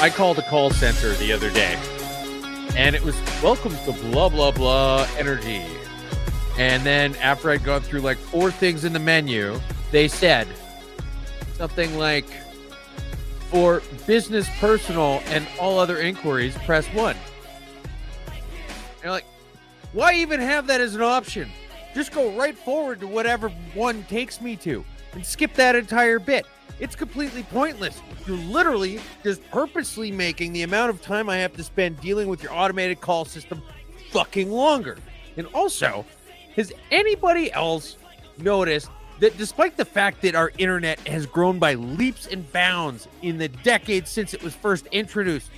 I called a call center the other day, and it was welcome to blah, blah, blah energy. And then after I'd gone through like 4 things in the menu, they said something like, for business, personal, and all other inquiries, press 1. And you're like, why even have that as an option? Just go right forward to whatever one takes me to and skip that entire bit. It's completely pointless. You're literally just purposely making the amount of time I have to spend dealing with your automated call system fucking longer. And also, has anybody else noticed that despite the fact that our internet has grown by leaps and bounds in the decades since it was first introduced,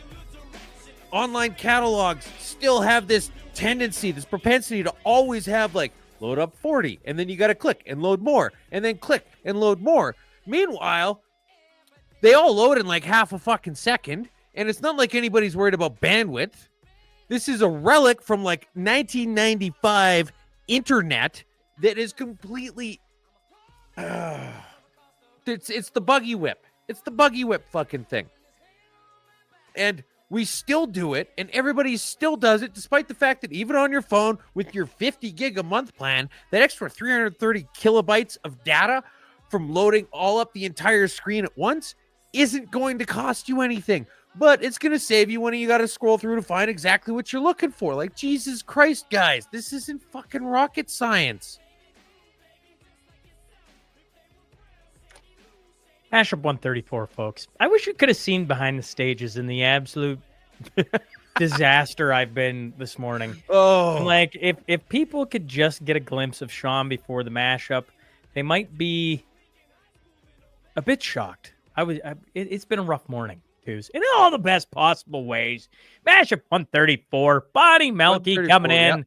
online catalogs still have this tendency, this propensity to always have like load up 40, and then you got to click and load more, and then click and load more. Meanwhile, they all load in like half a fucking second, and it's not like anybody's worried about bandwidth. This is a relic from like 1995 internet that is completely it's the buggy whip. It's the buggy whip fucking thing. And we still do it, and everybody still does it, despite the fact that even on your phone with your 50 gig a month plan, that extra 330 kilobytes of data from loading all up the entire screen at once isn't going to cost you anything, but it's going to save you when you got to scroll through to find exactly what you're looking for. Like, Jesus Christ, guys, this isn't fucking rocket science. Mashup 134, folks. I wish you could have seen behind the stages in the absolute disaster I've been this morning. Oh, like if people could just get a glimpse of Sean before the mashup, they might be a bit shocked. It's been a rough morning, too, in all the best possible ways. Mashup 134, Bonnie Melky coming in. Yep.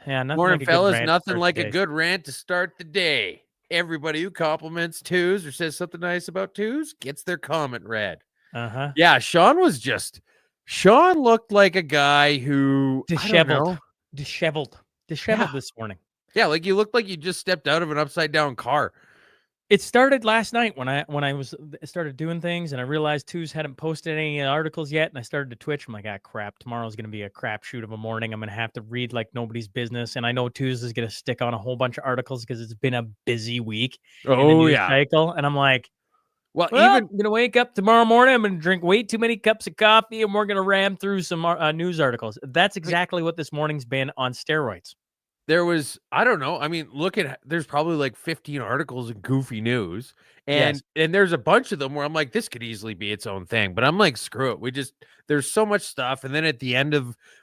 Yeah, nothing morning, like fellas. Nothing like a good rant to start the day. Everybody who compliments twos or says something nice about twos gets their comment read. Yeah, Sean looked like a guy who disheveled yeah. this morning. Yeah, like you looked like you just stepped out of an upside down car. It started last night when I started doing things, and I realized Twos hadn't posted any articles yet, and I started to twitch. I'm like, crap, tomorrow's going to be a crapshoot of a morning. I'm going to have to read like nobody's business, and I know Twos is going to stick on a whole bunch of articles because it's been a busy week in the news cycle, and I'm like, well, I'm going to wake up tomorrow morning, I'm going to drink way too many cups of coffee, and we're going to ram through some news articles. That's exactly what this morning's been on steroids. There was, I don't know. I mean, there's probably like 15 articles of goofy news. And there's a bunch of them where I'm like, this could easily be its own thing. But I'm like, screw it. There's so much stuff. And then at the end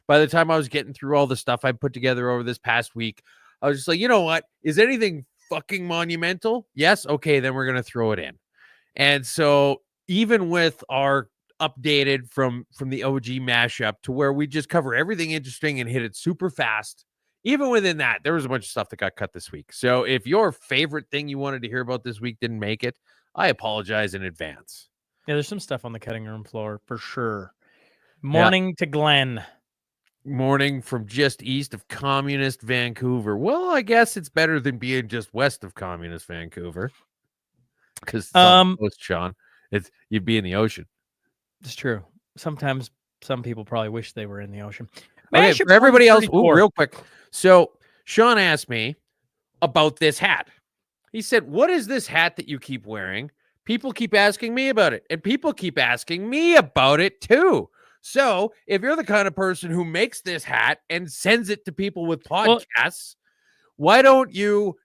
by the time I was getting through all the stuff I put together over this past week, I was just like, you know what? Is anything fucking monumental? Yes. Okay. Then we're going to throw it in. And so even with our updated from the OG mashup to where we just cover everything interesting and hit it super fast, even within that, there was a bunch of stuff that got cut this week. So if your favorite thing you wanted to hear about this week didn't make it, I apologize in advance. Yeah, there's some stuff on the cutting room floor for sure. Morning to Glenn. Morning from just east of communist Vancouver. Well, I guess it's better than being just west of communist Vancouver. Because it's Sean. You'd be in the ocean. It's true. Sometimes some people probably wish they were in the ocean. Okay, for everybody else, real quick. So Sean asked me about this hat. He said, what is this hat that you keep wearing? People keep asking me about it, and people keep asking me about it too. So if you're the kind of person who makes this hat and sends it to people with podcasts, why don't you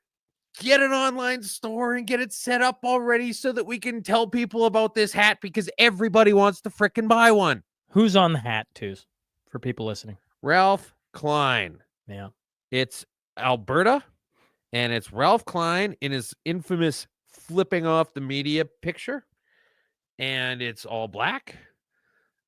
get an online store and get it set up already so that we can tell people about this hat, because everybody wants to frickin' buy one. Who's on the hat, Twos, for people listening? Ralph Klein. Yeah. It's Alberta, and it's Ralph Klein in his infamous flipping off the media picture, and it's all black,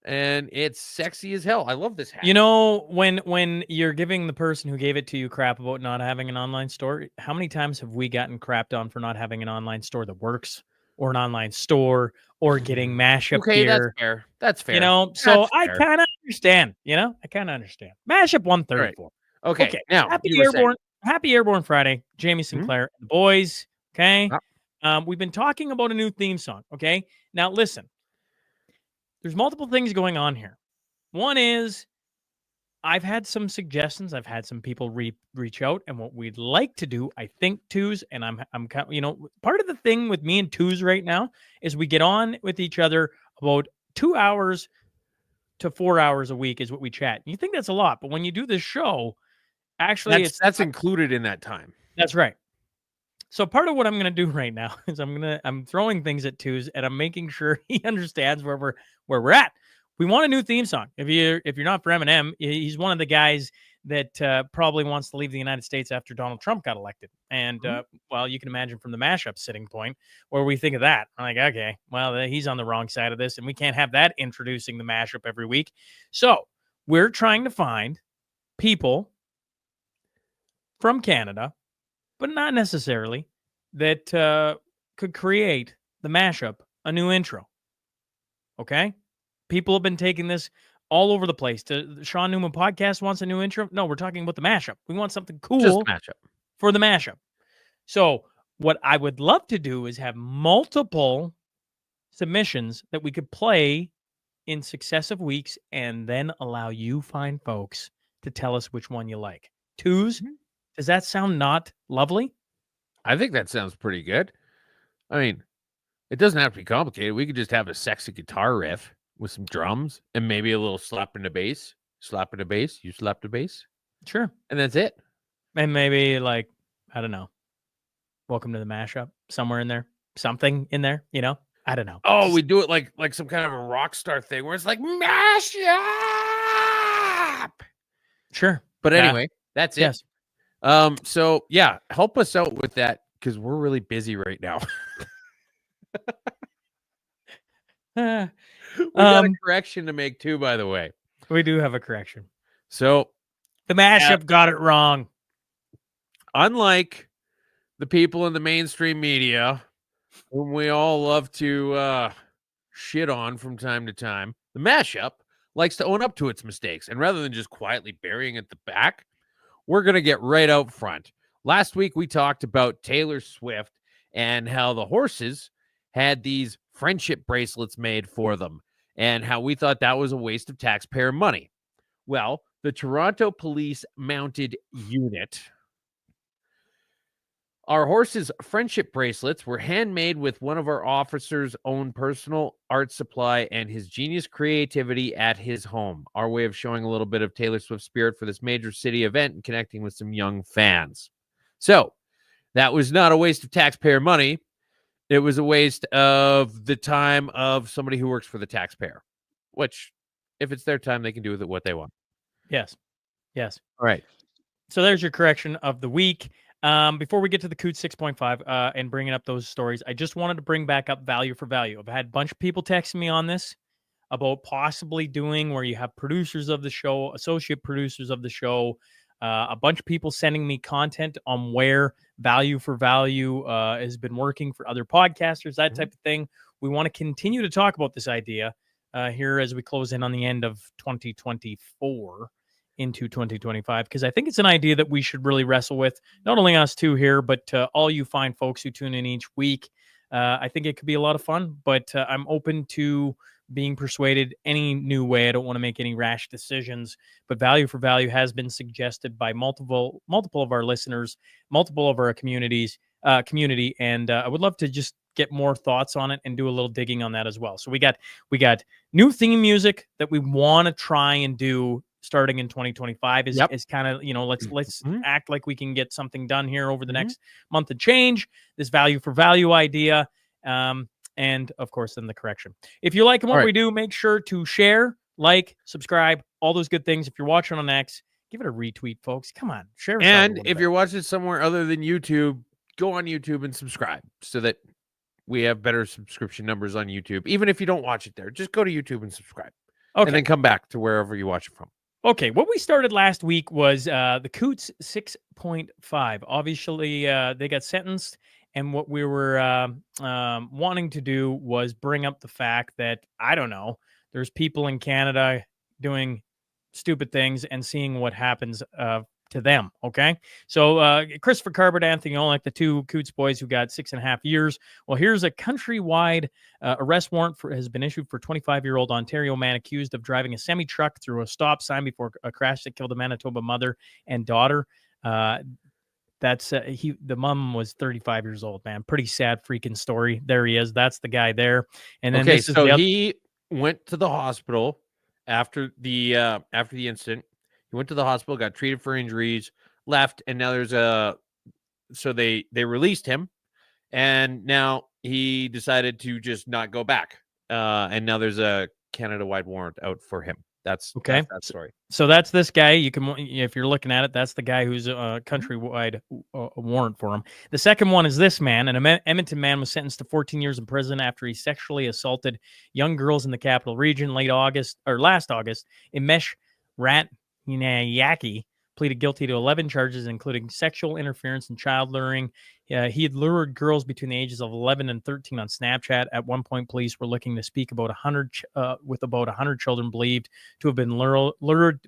and it's sexy as hell. I love this hat. You know, when you're giving the person who gave it to you crap about not having an online store, how many times have we gotten crapped on for not having an online store that works, or an online store, or getting mashup gear? That's fair. You know, so I kind of understand. Mashup 134. Right. Okay. Now, happy Airborne Friday, Jamie Sinclair and the boys. Okay. We've been talking about a new theme song. Okay. Now listen. there's multiple things going on here. One is I've had some suggestions. I've had some people reach out, and what we'd like to do, I think, Twos, and I'm kind, part of the thing with me and Twos right now is we get on with each other about 2 hours to 4 hours a week is what we chat. You think that's a lot, but when you do this show, actually, That's included in that time. that's right. So part of what I'm going to do right now is I'm throwing things at Twos, and I'm making sure he understands where we're at. We want a new theme song. If you're not for Eminem, he's one of the guys that probably wants to leave the United States after Donald Trump got elected. And well, you can imagine from the Mashup sitting point where we think of that. I'm like, okay, well, he's on the wrong side of this, and we can't have that introducing the Mashup every week. So we're trying to find people from Canada, but not necessarily, that could create the Mashup a new intro. Okay? People have been taking this all over the place. The Sean Newman podcast wants a new intro. No, we're talking about the Mashup. We want something cool Just Mashup. for the Mashup. So what I would love to do is have multiple submissions that we could play in successive weeks and then allow you fine folks to tell us which one you like. Twos, does that sound not lovely? I think that sounds pretty good. I mean, it doesn't have to be complicated. We could just have a sexy guitar riff with some drums and maybe a little slap in the bass. Slap in the bass. You slap the bass. Sure. And that's it. And maybe like, I don't know. Welcome to the Mashup. Somewhere in there. Something in there, I don't know. Oh, we do it like some kind of a rock star thing where it's like Mashup. Sure. But anyway, that's it. Yes. So yeah, help us out with that because we're really busy right now. We got a correction to make too, by the way. We do have a correction. So the Mashup got it wrong. Unlike the people in the mainstream media, whom we all love to shit on from time to time, the Mashup likes to own up to its mistakes. And rather than just quietly burying it at the back, we're going to get right out front. Last week, we talked about Taylor Swift and how the horses had these friendship bracelets made for them and how we thought that was a waste of taxpayer money. Well, the Toronto Police Mounted Unit, our horses' friendship bracelets were handmade with one of our officers' own personal art supply and his genius creativity at his home. Our way of showing a little bit of Taylor Swift spirit for this major city event and connecting with some young fans. So that was not a waste of taxpayer money. It was a waste of the time of somebody who works for the taxpayer, which if it's their time, they can do with it what they want. Yes. Yes. All right. So there's your correction of the week. Before we get to the Coot 6.5 and bringing up those stories, I just wanted to bring back up value for value. I've had a bunch of people texting me on this about possibly doing where you have producers of the show, associate producers of the show, a bunch of people sending me content on where value for value has been working for other podcasters, that type of thing. We want to continue to talk about this idea here as we close in on the end of 2024 into 2025, because I think it's an idea that we should really wrestle with, not only us two here, but all you fine folks who tune in each week. I think it could be a lot of fun, but I'm open to being persuaded any new way. I don't want to make any rash decisions, but value for value has been suggested by multiple of our listeners, multiple of our community, and I would love to just get more thoughts on it and do a little digging on that as well. So we got new theme music that we want to try and do starting in 2025 is kind of, let's act like we can get something done here over the next month and change this value for value idea. And of course, then the correction. If you like what we do, make sure to share, like, subscribe, all those good things. If you're watching on X, give it a retweet, folks. Come on, share. And if you're watching somewhere other than YouTube, go on YouTube and subscribe so that we have better subscription numbers on YouTube. Even if you don't watch it there, just go to YouTube and subscribe. Okay. And then come back to wherever you watch it from. Okay, what we started last week was the Coots 6.5. Obviously, they got sentenced, and what we were wanting to do was bring up the fact that, I don't know, there's people in Canada doing stupid things and seeing what happens 10 to them. Okay. So Christopher Carbert, Anthony Olek, the two Coots boys who got 6.5 years. Well, here's a countrywide arrest warrant has been issued for 25-year-old Ontario man accused of driving a semi-truck through a stop sign before a crash that killed a Manitoba mother and daughter. That's the mom was 35 years old, man. Pretty sad freaking story. There he is. That's the guy there. And then Okay, this is so he went to the hospital after the incident. He went to the hospital, got treated for injuries, left, and now there's so they released him, and now he decided to just not go back. And now there's a Canada-wide warrant out for him. That's okay. That's that story. So that's this guy. You can, if you're looking at it, that's the guy who's a countrywide warrant for him. The second one is this man. An Edmonton man was sentenced to 14 years in prison after he sexually assaulted young girls in the capital region last August. Imesh Ratnayaki pleaded guilty to 11 charges, including sexual interference and child luring. He had lured girls between the ages of 11 and 13 on Snapchat. At one point, police were looking to speak about 100 children believed to have been lured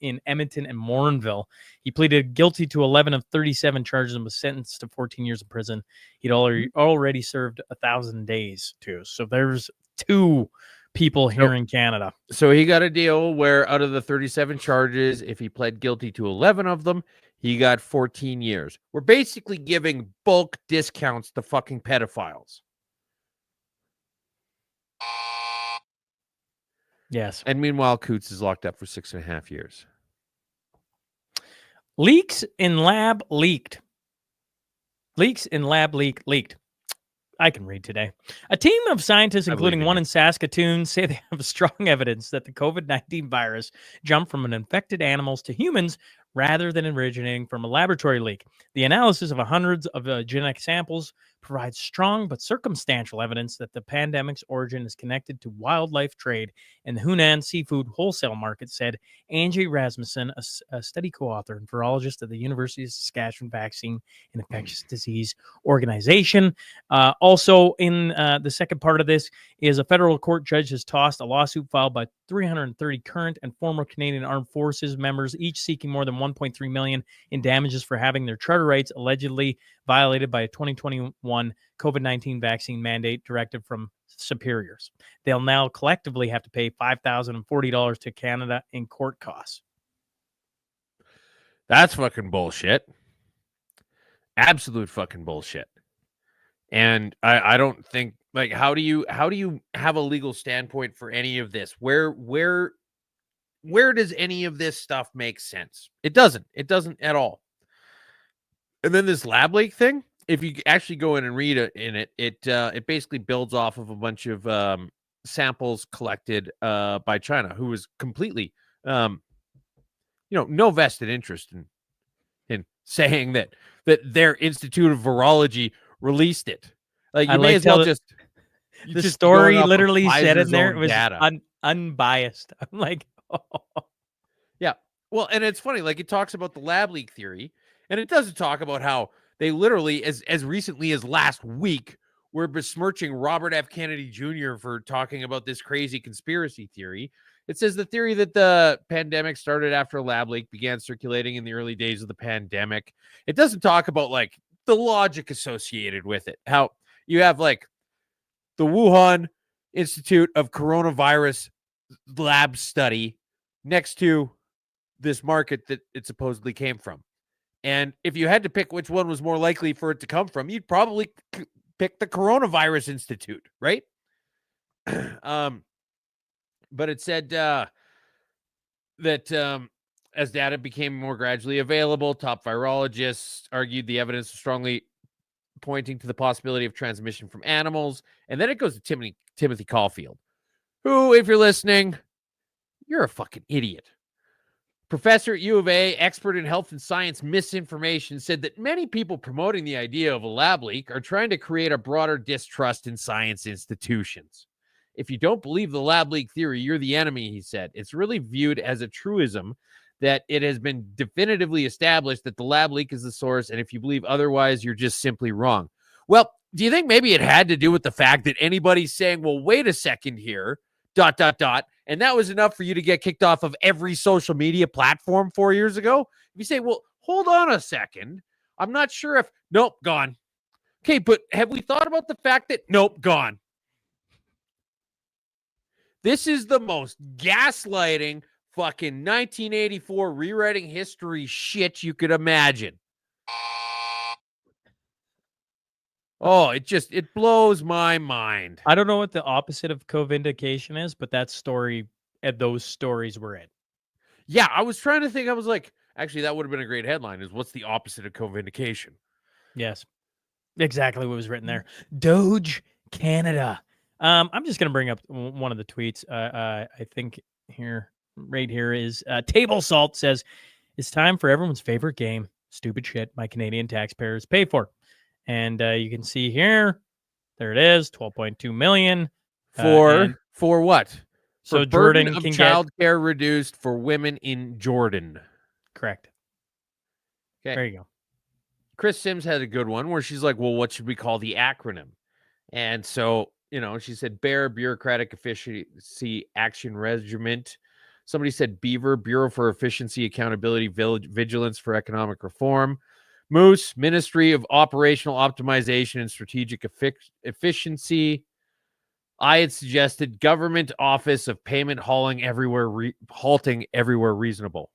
in Edmonton and Morinville. He pleaded guilty to 11 of 37 charges and was sentenced to 14 years in prison. He'd already served 1,000 days too. So there's two people here in Canada. So he got a deal where out of the 37 charges, if he pled guilty to 11 of them, he got 14 years. We're basically giving bulk discounts to fucking pedophiles. Yes. And meanwhile, Coots is locked up for 6.5 years. Leaks in lab leaked. Leaks in lab leaked. I can read today. A team of scientists, including one in Saskatoon, say they have strong evidence that the COVID-19 virus jumped from infected animals to humans rather than originating from a laboratory leak. The analysis of hundreds of genetic samples provides strong but circumstantial evidence that the pandemic's origin is connected to wildlife trade in the Hunan seafood wholesale market, said Angie Rasmussen, a study co-author and virologist at the University of Saskatchewan Vaccine and Infectious Disease Organization. Also, in the second part of this is a federal court judge has tossed a lawsuit filed by 330 current and former Canadian Armed Forces members, each seeking more than $1.3 million in damages for having their charter rights allegedly violated by a 2021 COVID-19 vaccine mandate directive from superiors. They'll now collectively have to pay $5,040 to Canada in court costs. That's fucking bullshit. Absolute fucking bullshit. And I don't think, like, how do you have a legal standpoint for any of this? Where does any of this stuff make sense? It doesn't at all. And then this lab leak thing, if you actually go in and read it in it basically builds off of a bunch of samples collected by China, who was completely no vested interest in saying that their Institute of Virology released it. Like, you may as well just the story literally said in there it was unbiased. I'm like, oh. Yeah. Well, and it's funny, like, it talks about the lab leak theory, and it doesn't talk about how they literally, as recently as last week, were besmirching Robert F. Kennedy Jr. for talking about this crazy conspiracy theory. It says the theory that the pandemic started after a lab leak began circulating in the early days of the pandemic. It doesn't talk about, like, the logic associated with it. How you have, like, the Wuhan Institute of Coronavirus lab study next to this market that it supposedly came from. And if you had to pick which one was more likely for it to come from, you'd probably pick the Coronavirus Institute, right? But it said that as data became more gradually available, top virologists argued the evidence was strongly pointing to the possibility of transmission from animals. And then it goes to Timothy Caulfield, who, if you're listening, you're a fucking idiot. Professor at U of A, expert in health and science misinformation, said that many people promoting the idea of a lab leak are trying to create a broader distrust in science institutions. If you don't believe the lab leak theory, you're the enemy, he said. It's really viewed as a truism that it has been definitively established that the lab leak is the source, and if you believe otherwise, you're just simply wrong. Well, do you think maybe it had to do with the fact that anybody's saying, well, wait a second here, And that was enough for you to get kicked off of every social media platform 4 years ago. If you say, well, hold on a second, I'm not sure if, nope, gone. Okay, but have we thought about the fact that, nope, gone. This is the most gaslighting fucking 1984 rewriting history shit you could imagine. Oh, it blows my mind. I don't know what the opposite of co-vindication is, but that story and those stories were it. Yeah, I was trying to think. I was like, actually, that would have been a great headline. Is what's the opposite of co-vindication? Yes, exactly what was written there. Doge Canada. I'm just gonna bring up one of the tweets. I think right here is Table Salt says it's time for everyone's favorite game. Stupid shit my Canadian taxpayers pay for, and you can see here. There it is, 12.2 million. For what? So for burden Jordan of can child care reduced for women in Jordan. correct. Okay. There you go. Chris Sims had a good one where she's like, well, what should we call the acronym? And so, she said BEAR, Bureaucratic Efficiency Action Regiment. Somebody said Beaver, Bureau for Efficiency, Accountability, Vigilance for Economic Reform. Moose, Ministry of Operational Optimization and Strategic Efficiency. I had suggested Government Office of Payment Halting Everywhere Reasonable.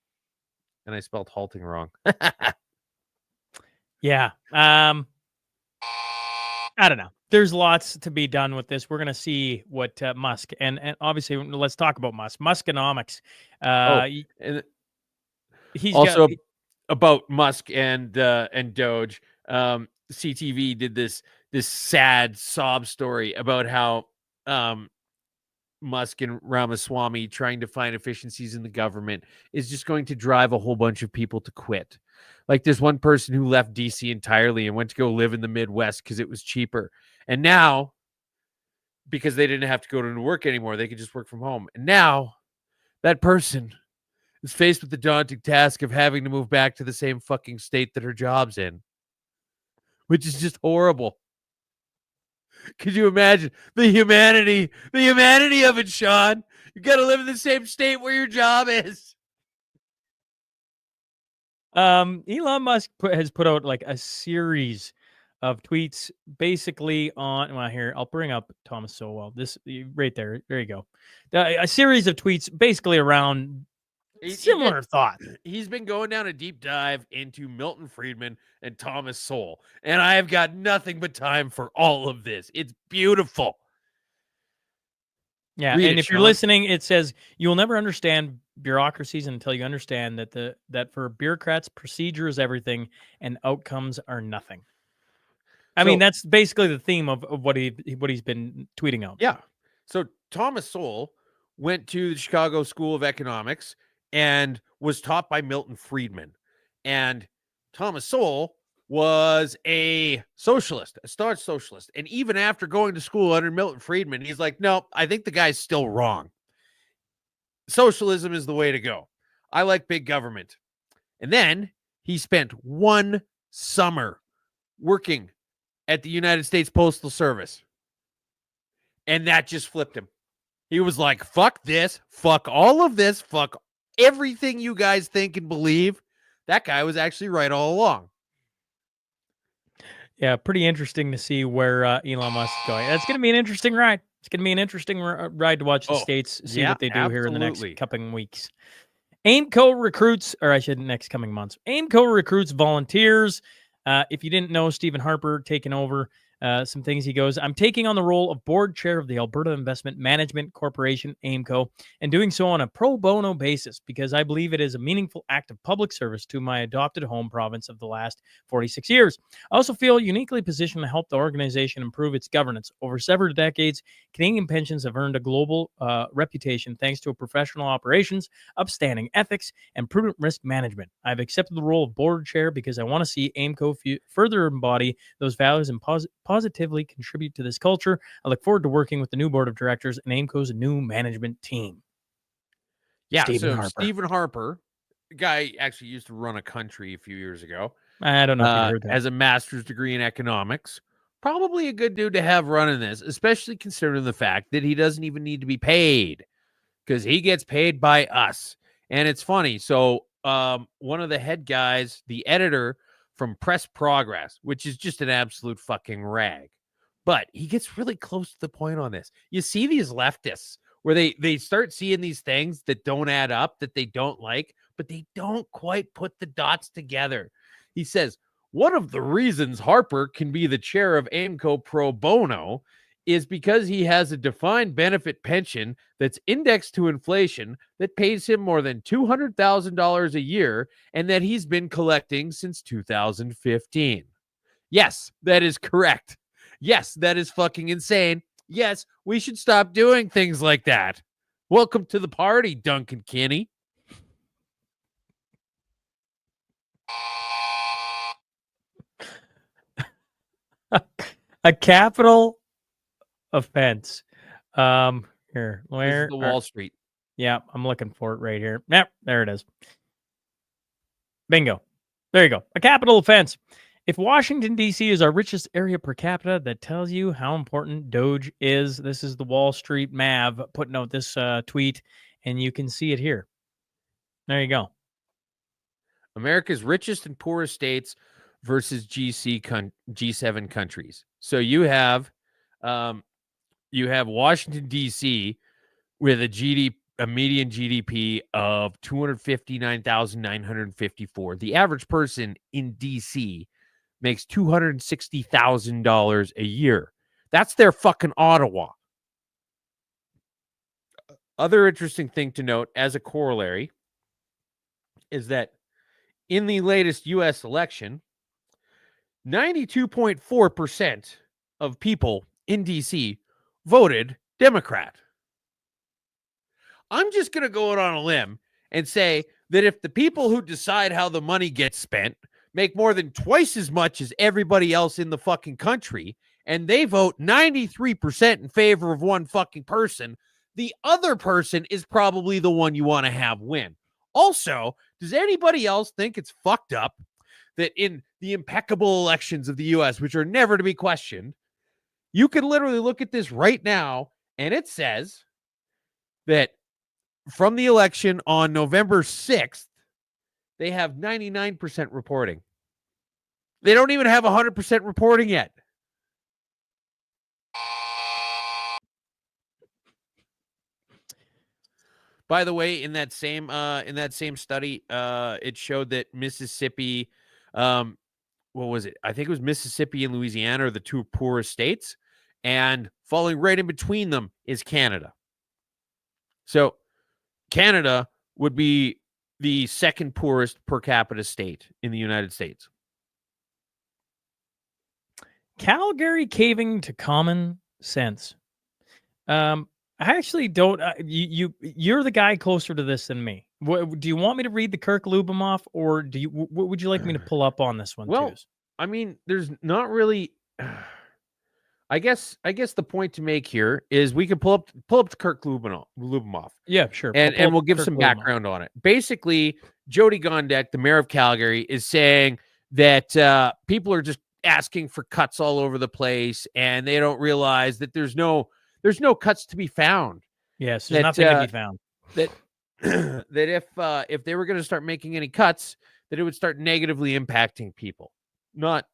And I spelled halting wrong. Yeah. I don't know. There's lots to be done with this. We're going to see what Musk and obviously let's talk about Musk. Muskonomics. And He's also got about Musk and Doge. CTV did this sad sob story about how Musk and Ramaswamy trying to find efficiencies in the government is just going to drive a whole bunch of people to quit. Like there's one person who left DC entirely and went to go live in the Midwest because it was cheaper. And now, because they didn't have to go to work anymore, they could just work from home. And now that person is faced with the daunting task of having to move back to the same fucking state that her job's in, which is just horrible. Could you imagine the humanity of it, Sean? You got to live in the same state where your job is. Elon Musk has put out like a series of tweets basically on, well, here, I'll bring up Thomas Sowell. This right there. There you go. A series of tweets basically around similar thoughts. He's been going down a deep dive into Milton Friedman and Thomas Sowell, and I have got nothing but time for all of this. It's beautiful. Yeah, and if you're listening, it says you'll never understand bureaucracies until you understand that for bureaucrats, procedure is everything and outcomes are nothing. I mean, that's basically the theme of what he's been tweeting out. Yeah. So Thomas Sowell went to the Chicago School of Economics and was taught by Milton Friedman. And Thomas Sowell was a socialist, a staunch socialist. And even after going to school under Milton Friedman, he's like, no, I think the guy's still wrong. Socialism is the way to go. I like big government. And then he spent one summer working at the United States Postal Service. And that just flipped him. He was like, fuck this, fuck all of this, fuck everything you guys think and believe. That guy was actually right all along. Yeah, pretty interesting to see where Elon Musk is going. It's going to be an interesting ride. It's going to be an interesting ride to watch the states see what they do here in the next couple weeks. Aimco recruits, or I should next coming months. Aimco recruits volunteers. If you didn't know, Stephen Harper taking over some things. He goes, I'm taking on the role of board chair of the Alberta Investment Management Corporation, AIMCO, and doing so on a pro bono basis because I believe it is a meaningful act of public service to my adopted home province of the last 46 years. I also feel uniquely positioned to help the organization improve its governance. Over several decades, Canadian pensions have earned a global reputation thanks to a professional operations, upstanding ethics, and prudent risk management. I've accepted the role of board chair because I want to see AIMCO further embody those values and positively contribute to this culture. I look forward to working with the new board of directors and AIMCO's new management team. Yeah, Stephen Harper, the guy actually used to run a country a few years ago. I don't know if you heard that. Has a master's degree in economics probably a good dude to have running this, especially considering the fact that he doesn't even need to be paid because he gets paid by us. And it's funny. So, one of the head guys, the editor from Press Progress, which is just an absolute fucking rag, but he gets really close to the point on this. You see these leftists where they start seeing these things that don't add up, that they don't like, but they don't quite put the dots together. He says, one of the reasons Harper can be the chair of AIMCO pro bono is because he has a defined benefit pension that's indexed to inflation that pays him more than $200,000 a year and that he's been collecting since 2015. Yes, that is correct. Yes, that is fucking insane. Yes, we should stop doing things like that. Welcome to the party, Duncan Kinney. A capital offense. Here, This where is the Wall Street. Yeah, I'm looking for it right here. Yep, there it is. Bingo. There you go. A capital offense. If Washington, D.C. is our richest area per capita, that tells you how important Doge is. This is the Wall Street Mav putting out this tweet, and you can see it here. There you go. America's richest and poorest states versus G7 countries. So you have Washington, D.C. with a median GDP of 259,954. The average person in DC makes $260,000 a year. That's their fucking Ottawa. Other interesting thing to note as a corollary is that in the latest US election, 92.4% of people in DC voted Democrat. I'm just going to go out on a limb and say that if the people who decide how the money gets spent make more than twice as much as everybody else in the fucking country, and they vote 93% in favor of one fucking person, the other person is probably the one you want to have win. Also, does anybody else think it's fucked up that in the impeccable elections of the US, which are never to be questioned, you can literally look at this right now and it says that from the election on November 6th, they have 99% reporting. They don't even have 100% reporting yet. By the way, in that same study, it showed that Mississippi, what was it? I think it was Mississippi and Louisiana are the two poorest states, and falling right in between them is Canada. So Canada would be the second poorest per capita state in the United States. Calgary caving to common sense. I actually don't. You're the guy closer to this than me. Do you want me to read the Kirk Lubimoff, or what would you like me to pull up on this one? Well, too? I mean, there's not really. I guess the point to make here is we could pull up the Kirk Lubimoff. Yeah, sure. And we'll give some background on it. Basically, Jody Gondek, the mayor of Calgary, is saying that people are just asking for cuts all over the place, and they don't realize that there's no cuts to be found. Yes, there's nothing to be found. That that if they were going to start making any cuts, that it would start negatively impacting people. Not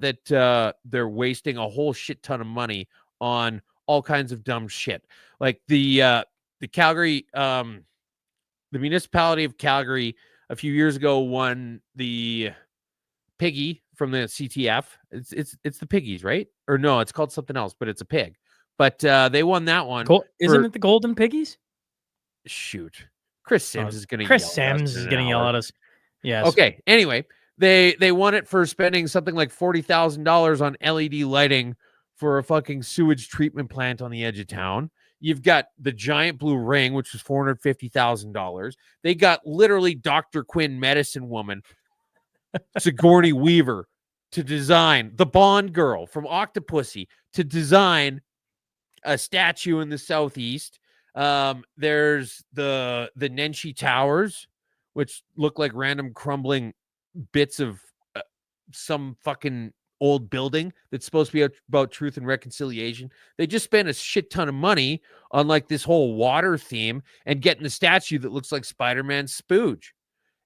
that they're wasting a whole shit ton of money on all kinds of dumb shit. Like the Calgary, the municipality of Calgary a few years ago won the piggy from the CTF. It's the piggies, right? Or no, it's called something else, but it's a pig. But they won that one. Isn't it the Golden Piggies? Shoot. Chris Sims is going to yell at us. Yes. Okay. Anyway, they won it for spending something like $40,000 on LED lighting for a fucking sewage treatment plant on the edge of town. You've got the giant blue ring, which was $450,000. They got literally Dr. Quinn medicine woman, Sigourney Weaver, to design the Bond girl from Octopussy to design a statue in the southeast. There's the Nenshi Towers, which look like random crumbling bits of some fucking old building that's supposed to be about truth and reconciliation. They just spent a shit ton of money on like this whole water theme and getting the statue that looks like Spider-Man's spooge.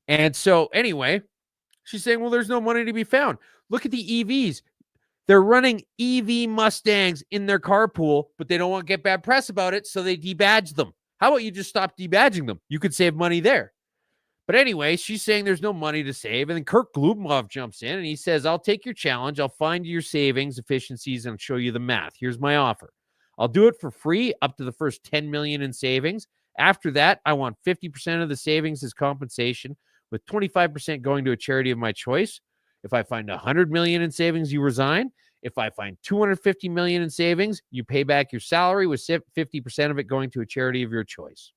And so anyway, she's saying, well, there's no money to be found. Look at the EVs. They're running EV Mustangs in their carpool, but they don't want to get bad press about it, so they debadge them. How about you just stop debadging them? You could save money there. But anyway, she's saying there's no money to save. And then Kirk Glubimov jumps in and he says, I'll take your challenge. I'll find your savings efficiencies and show you the math. Here's my offer. I'll do it for free up to the first 10 million in savings. After that, I want 50% of the savings as compensation, with 25% going to a charity of my choice. If I find 100 million in savings, you resign. If I find 250 million in savings, you pay back your salary with 50% of it going to a charity of your choice.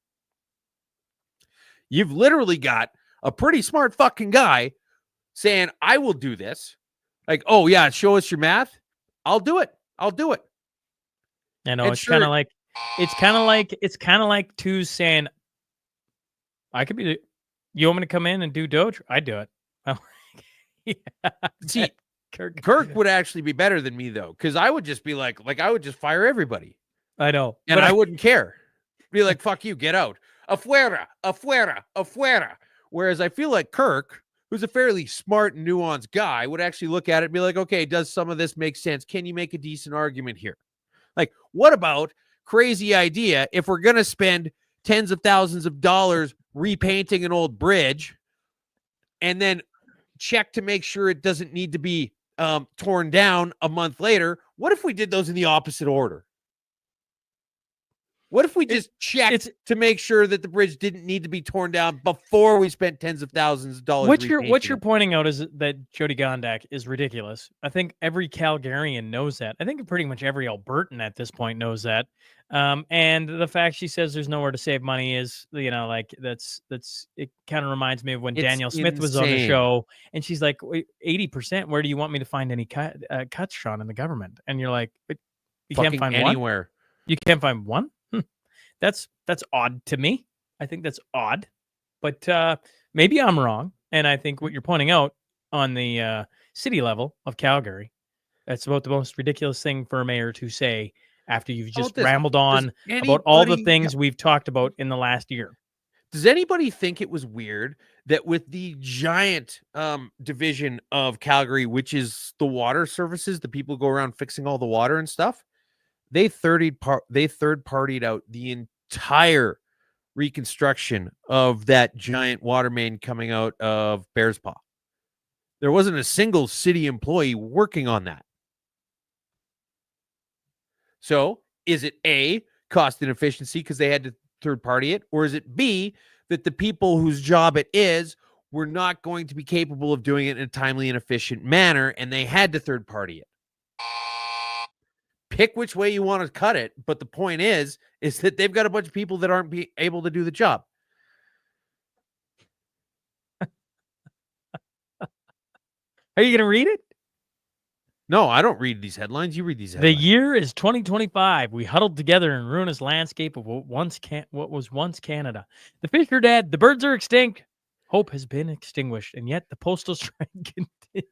You've literally got a pretty smart fucking guy saying, I will do this. Like, oh yeah, show us your math. I'll do it. I'll do it. I know, it's kind of like Two's saying, I could be you want me to come in and do Doge? I'd do it. I'm like, yeah. See, Kirk would actually be better than me though, because I would just be like I would just fire everybody. I know. And I wouldn't care. Be like, fuck you, get out. Afuera, afuera, afuera. Whereas I feel like Kirk, who's a fairly smart and nuanced guy, would actually look at it and be like, okay, does some of this make sense? Can you make a decent argument here? Like, what about crazy idea if we're going to spend tens of thousands of dollars repainting an old bridge and then check to make sure it doesn't need to be torn down a month later? What if we did those in the opposite order? What if we just checked to make sure that the bridge didn't need to be torn down before we spent tens of thousands of dollars? What you're pointing out is that Jody Gondak is ridiculous. I think every Calgarian knows that. I think pretty much every Albertan at this point knows that. And the fact she says there's nowhere to save money is, like that's it kind of reminds me of when Danielle Smith was on the show and she's like, 80%. Where do you want me to find any cuts, Sean, in the government? And you're like, you can't find anywhere. You can't find one. That's odd to me. I think that's odd, but maybe I'm wrong. And I think what you're pointing out on the city level of Calgary, that's about the most ridiculous thing for a mayor to say after you've just rambled on about all the things we've talked about in the last year. Does anybody think it was weird that with the giant division of Calgary, which is the water services, the people go around fixing all the water and stuff, they third-partied out the entire reconstruction of that giant water main coming out of Bears Paw. There wasn't a single city employee working on that. So is it A, cost and efficiency because they had to third-party it, or is it B, that the people whose job it is were not going to be capable of doing it in a timely and efficient manner, and they had to third-party it? Pick which way you want to cut it, but the point is that they've got a bunch of people that aren't able to do the job. Are you going to read it? No, I don't read these headlines. You read these headlines. The year is 2025. We huddled together in ruinous landscape of what was once Canada. The fish are dead. The birds are extinct. Hope has been extinguished, and yet the postal strike continues.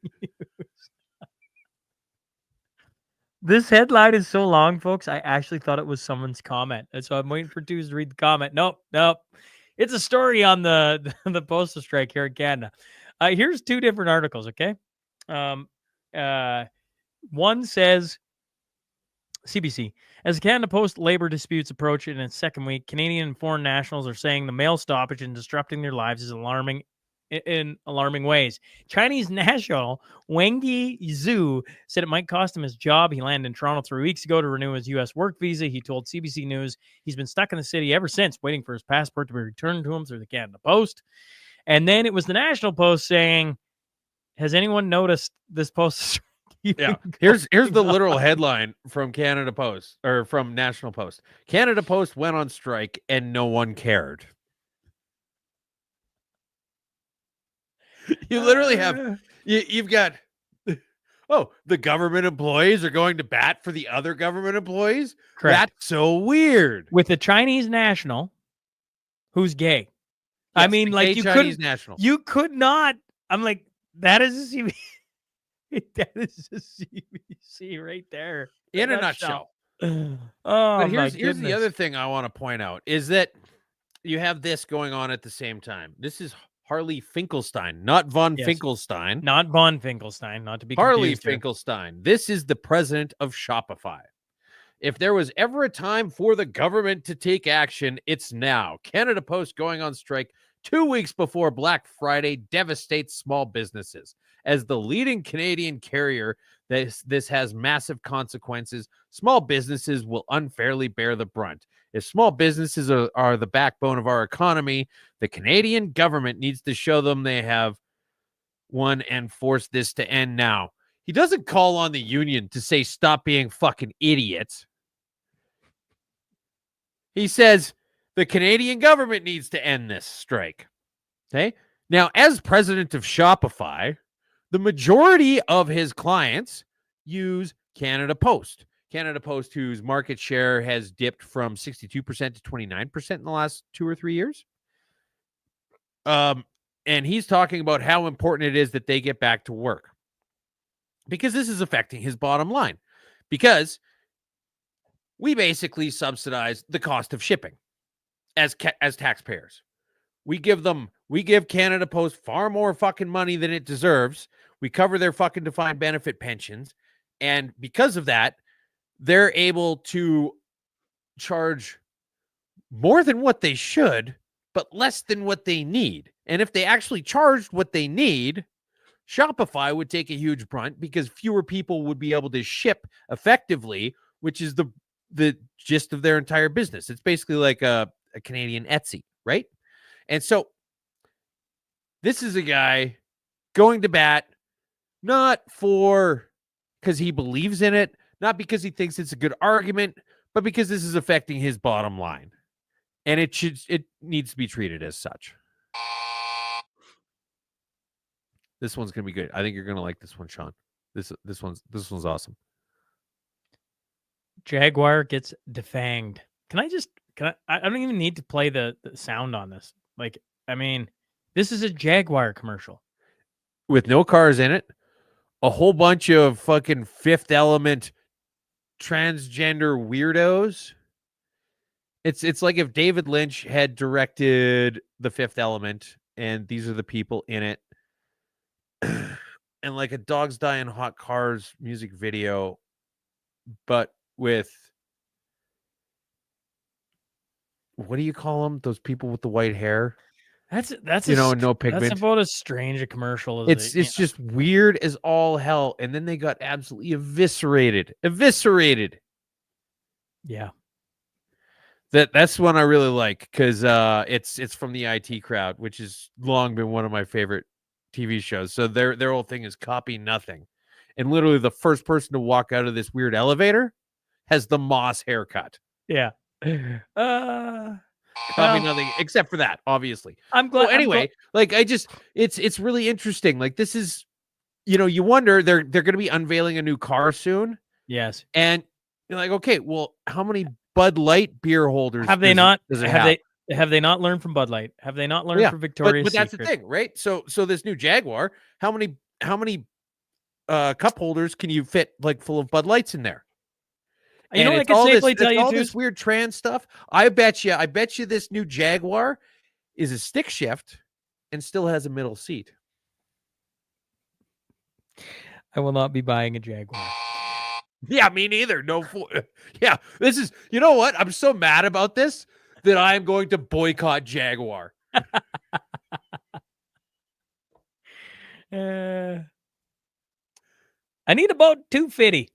This headline is so long, folks. I actually thought it was someone's comment, and so I'm waiting for Tues to read the comment. Nope. It's a story on the postal strike here in Canada. Here's two different articles. Okay, one says CBC, as Canada Post labor disputes approach in its second week, Canadian and foreign nationals are saying the mail stoppage and disrupting their lives is alarming in alarming ways. Chinese national Wang Zhu said it might cost him his job. He landed in Toronto 3 weeks ago to renew his U.S. work visa. He told CBC News he's been stuck in the city ever since, waiting for his passport to be returned to him through the Canada Post. And then it was the National Post saying, has anyone noticed this post? Yeah. Here's the literal headline from Canada Post, or from National Post. Canada Post went on strike and no one cared. You literally have, you've got, the government employees are going to bat for the other government employees? Correct. That's so weird. With a Chinese national who's gay. Yes, I mean, like, you could not, I'm like, that is That is a CBC right there. In a nutshell. Oh, But my here's the other goodness. thing I want to point out is that you have this going on at the same time. This is Harley Finkelstein, not von Yes. Finkelstein. Not Von Finkelstein, not to be Harley confused here. Finkelstein. This is the president of Shopify. If there was ever a time for the government to take action, it's now. Canada Post going on strike 2 weeks before Black Friday devastates small businesses. As the leading Canadian carrier, this has massive consequences. Small businesses will unfairly bear the brunt. If small businesses are the backbone of our economy, the Canadian government needs to show them they have one and force this to end now. He doesn't call on the union to say stop being fucking idiots. He says the Canadian government needs to end this strike. Okay. Now, as president of Shopify, the majority of his clients use Canada Post. Canada Post, whose market share has dipped from 62% to 29% in the last 2 or 3 years. And he's talking about how important it is that they get back to work, because this is affecting his bottom line, because we basically subsidize the cost of shipping as taxpayers. We give Canada Post far more fucking money than it deserves. We cover their fucking defined benefit pensions. And because of that, they're able to charge more than what they should, but less than what they need. And if they actually charged what they need, Shopify would take a huge brunt, because fewer people would be able to ship effectively, which is the gist of their entire business. It's basically like a Canadian Etsy, right? And so this is a guy going to bat, not because he believes in it, not because he thinks it's a good argument, but because this is affecting his bottom line. And it needs to be treated as such. This one's going to be good. I think you're going to like this one, Sean. This one's awesome. Jaguar gets defanged. I don't even need to play the sound on this. Like, I mean, this is a Jaguar commercial with no cars in it, a whole bunch of fucking Fifth Element transgender weirdos. It's like if David Lynch had directed The Fifth Element, and these are the people in it, and like a Dogs Die in Hot Cars music video, but with, what do you call them? Those people with the white hair. That's no pigment. That's about as strange a commercial as it's just weird as all hell. And then they got absolutely eviscerated. Yeah. That's one I really like, because it's from the IT Crowd, which has long been one of my favorite TV shows. So their whole thing is copy nothing. And literally the first person to walk out of this weird elevator has the Moss haircut. Yeah. Copy nothing except for that, obviously. I'm glad. So anyway, it's really interesting. Like, this is, you wonder, they're going to be unveiling a new car soon. Yes. And you're like, okay, well, how many Bud Light beer holders have they not learned from Bud Light? Have they not learned from Victoria's but that's Secret? the thing, right? So this new Jaguar, how many cup holders can you fit, like, full of Bud Lights in there? You know what I can safely tell you, all this weird trans stuff. I bet you this new Jaguar is a stick shift and still has a middle seat. I will not be buying a Jaguar. Yeah, me neither. Yeah, this is, you know what? I'm so mad about this that I am going to boycott Jaguar. I need about $250.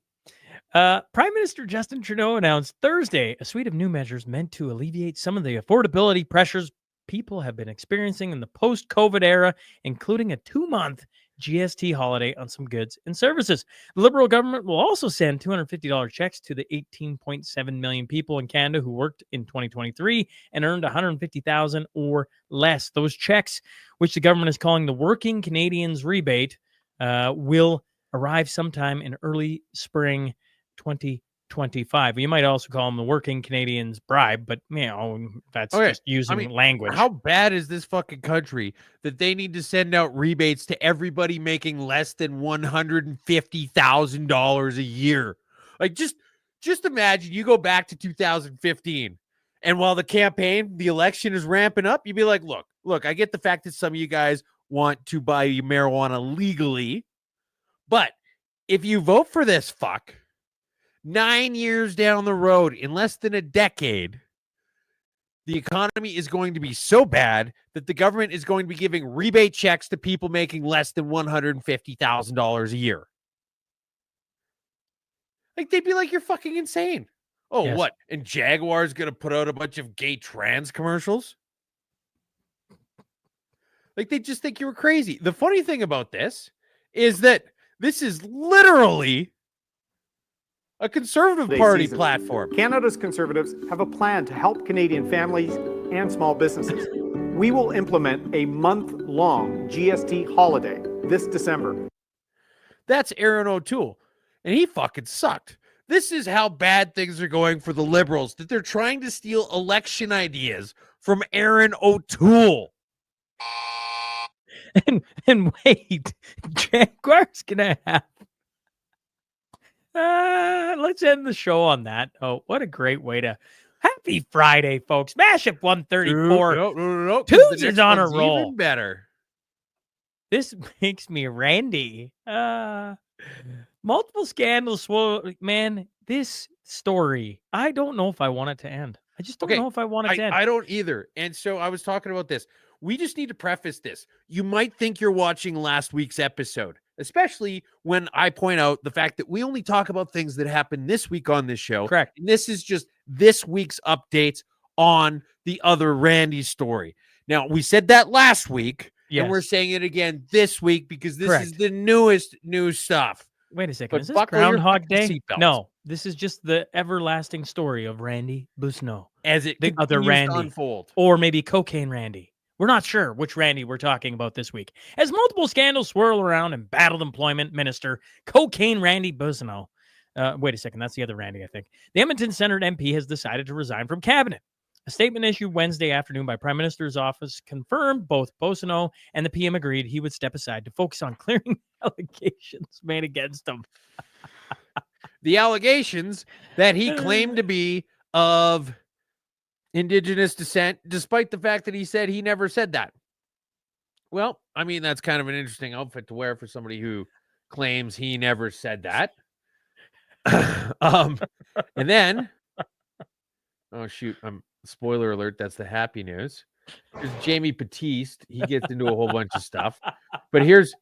Prime Minister Justin Trudeau announced Thursday a suite of new measures meant to alleviate some of the affordability pressures people have been experiencing in the post-COVID era, including a 2-month GST holiday on some goods and services. The Liberal government will also send $250 checks to the 18.7 million people in Canada who worked in 2023 and earned $150,000 or less. Those checks, which the government is calling the Working Canadians Rebate, will arrive sometime in early spring 2024. 25. You might also call them the working Canadians bribe, but that's Okay, just using language. How bad is this fucking country that they need to send out rebates to everybody making less than $150,000 a year? Like, just imagine you go back to 2015, and while the election is ramping up, you'd be like, look, I get the fact that some of you guys want to buy marijuana legally, but if you vote for this fuck 9 years down the road, in less than a decade, the economy is going to be so bad that the government is going to be giving rebate checks to people making less than $150,000 a year. Like, they'd be like, you're fucking insane. Oh, Yes. what? And Jaguar's going to put out a bunch of gay trans commercials? Like, they just think you were crazy. The funny thing about this is that this is literally a Conservative Party platform. Canada's Conservatives have a plan to help Canadian families and small businesses. We will implement a month-long GST holiday this December. That's Aaron O'Toole, and he fucking sucked. This is how bad things are going for the Liberals, that they're trying to steal election ideas from Aaron O'Toole. And wait, Jaguar's gonna have. Let's end the show on that. Oh, what a great way to. Happy Friday, folks. Mashup 134. No. Tunes is on a roll. Even better. This makes me randy. Multiple scandals. Man, this story, I don't know if I want it to end. I just don't know if I want it to end. I don't either. And so I was talking about this. We just need to preface this. You might think you're watching last week's episode, especially when I point out the fact that we only talk about things that happened this week on this show. Correct. And this is just this week's updates on the other Randy story. Now, we said that last week, and we're saying it again this week because this is the newest news stuff. Wait a second. Is this Groundhog Day? No, this is just the everlasting story of Randy Busno. As it continues other Randy to unfold. Or maybe Cocaine Randy. We're not sure which Randy we're talking about this week. As multiple scandals swirl around embattled employment minister, Cocaine Randy Busno. Wait a second. That's the other Randy, I think. The Edmonton-centered MP has decided to resign from cabinet. A statement issued Wednesday afternoon by Prime Minister's office confirmed both Boissonnault and the PM agreed he would step aside to focus on clearing allegations made against him. The allegations that he claimed to be of Indigenous descent, despite the fact that he said he never said that. Well, I mean, that's kind of an interesting outfit to wear for somebody who claims he never said that. And then, oh shoot, spoiler alert, that's the happy news. There's Jamie Batiste. He gets into a whole bunch of stuff. But here's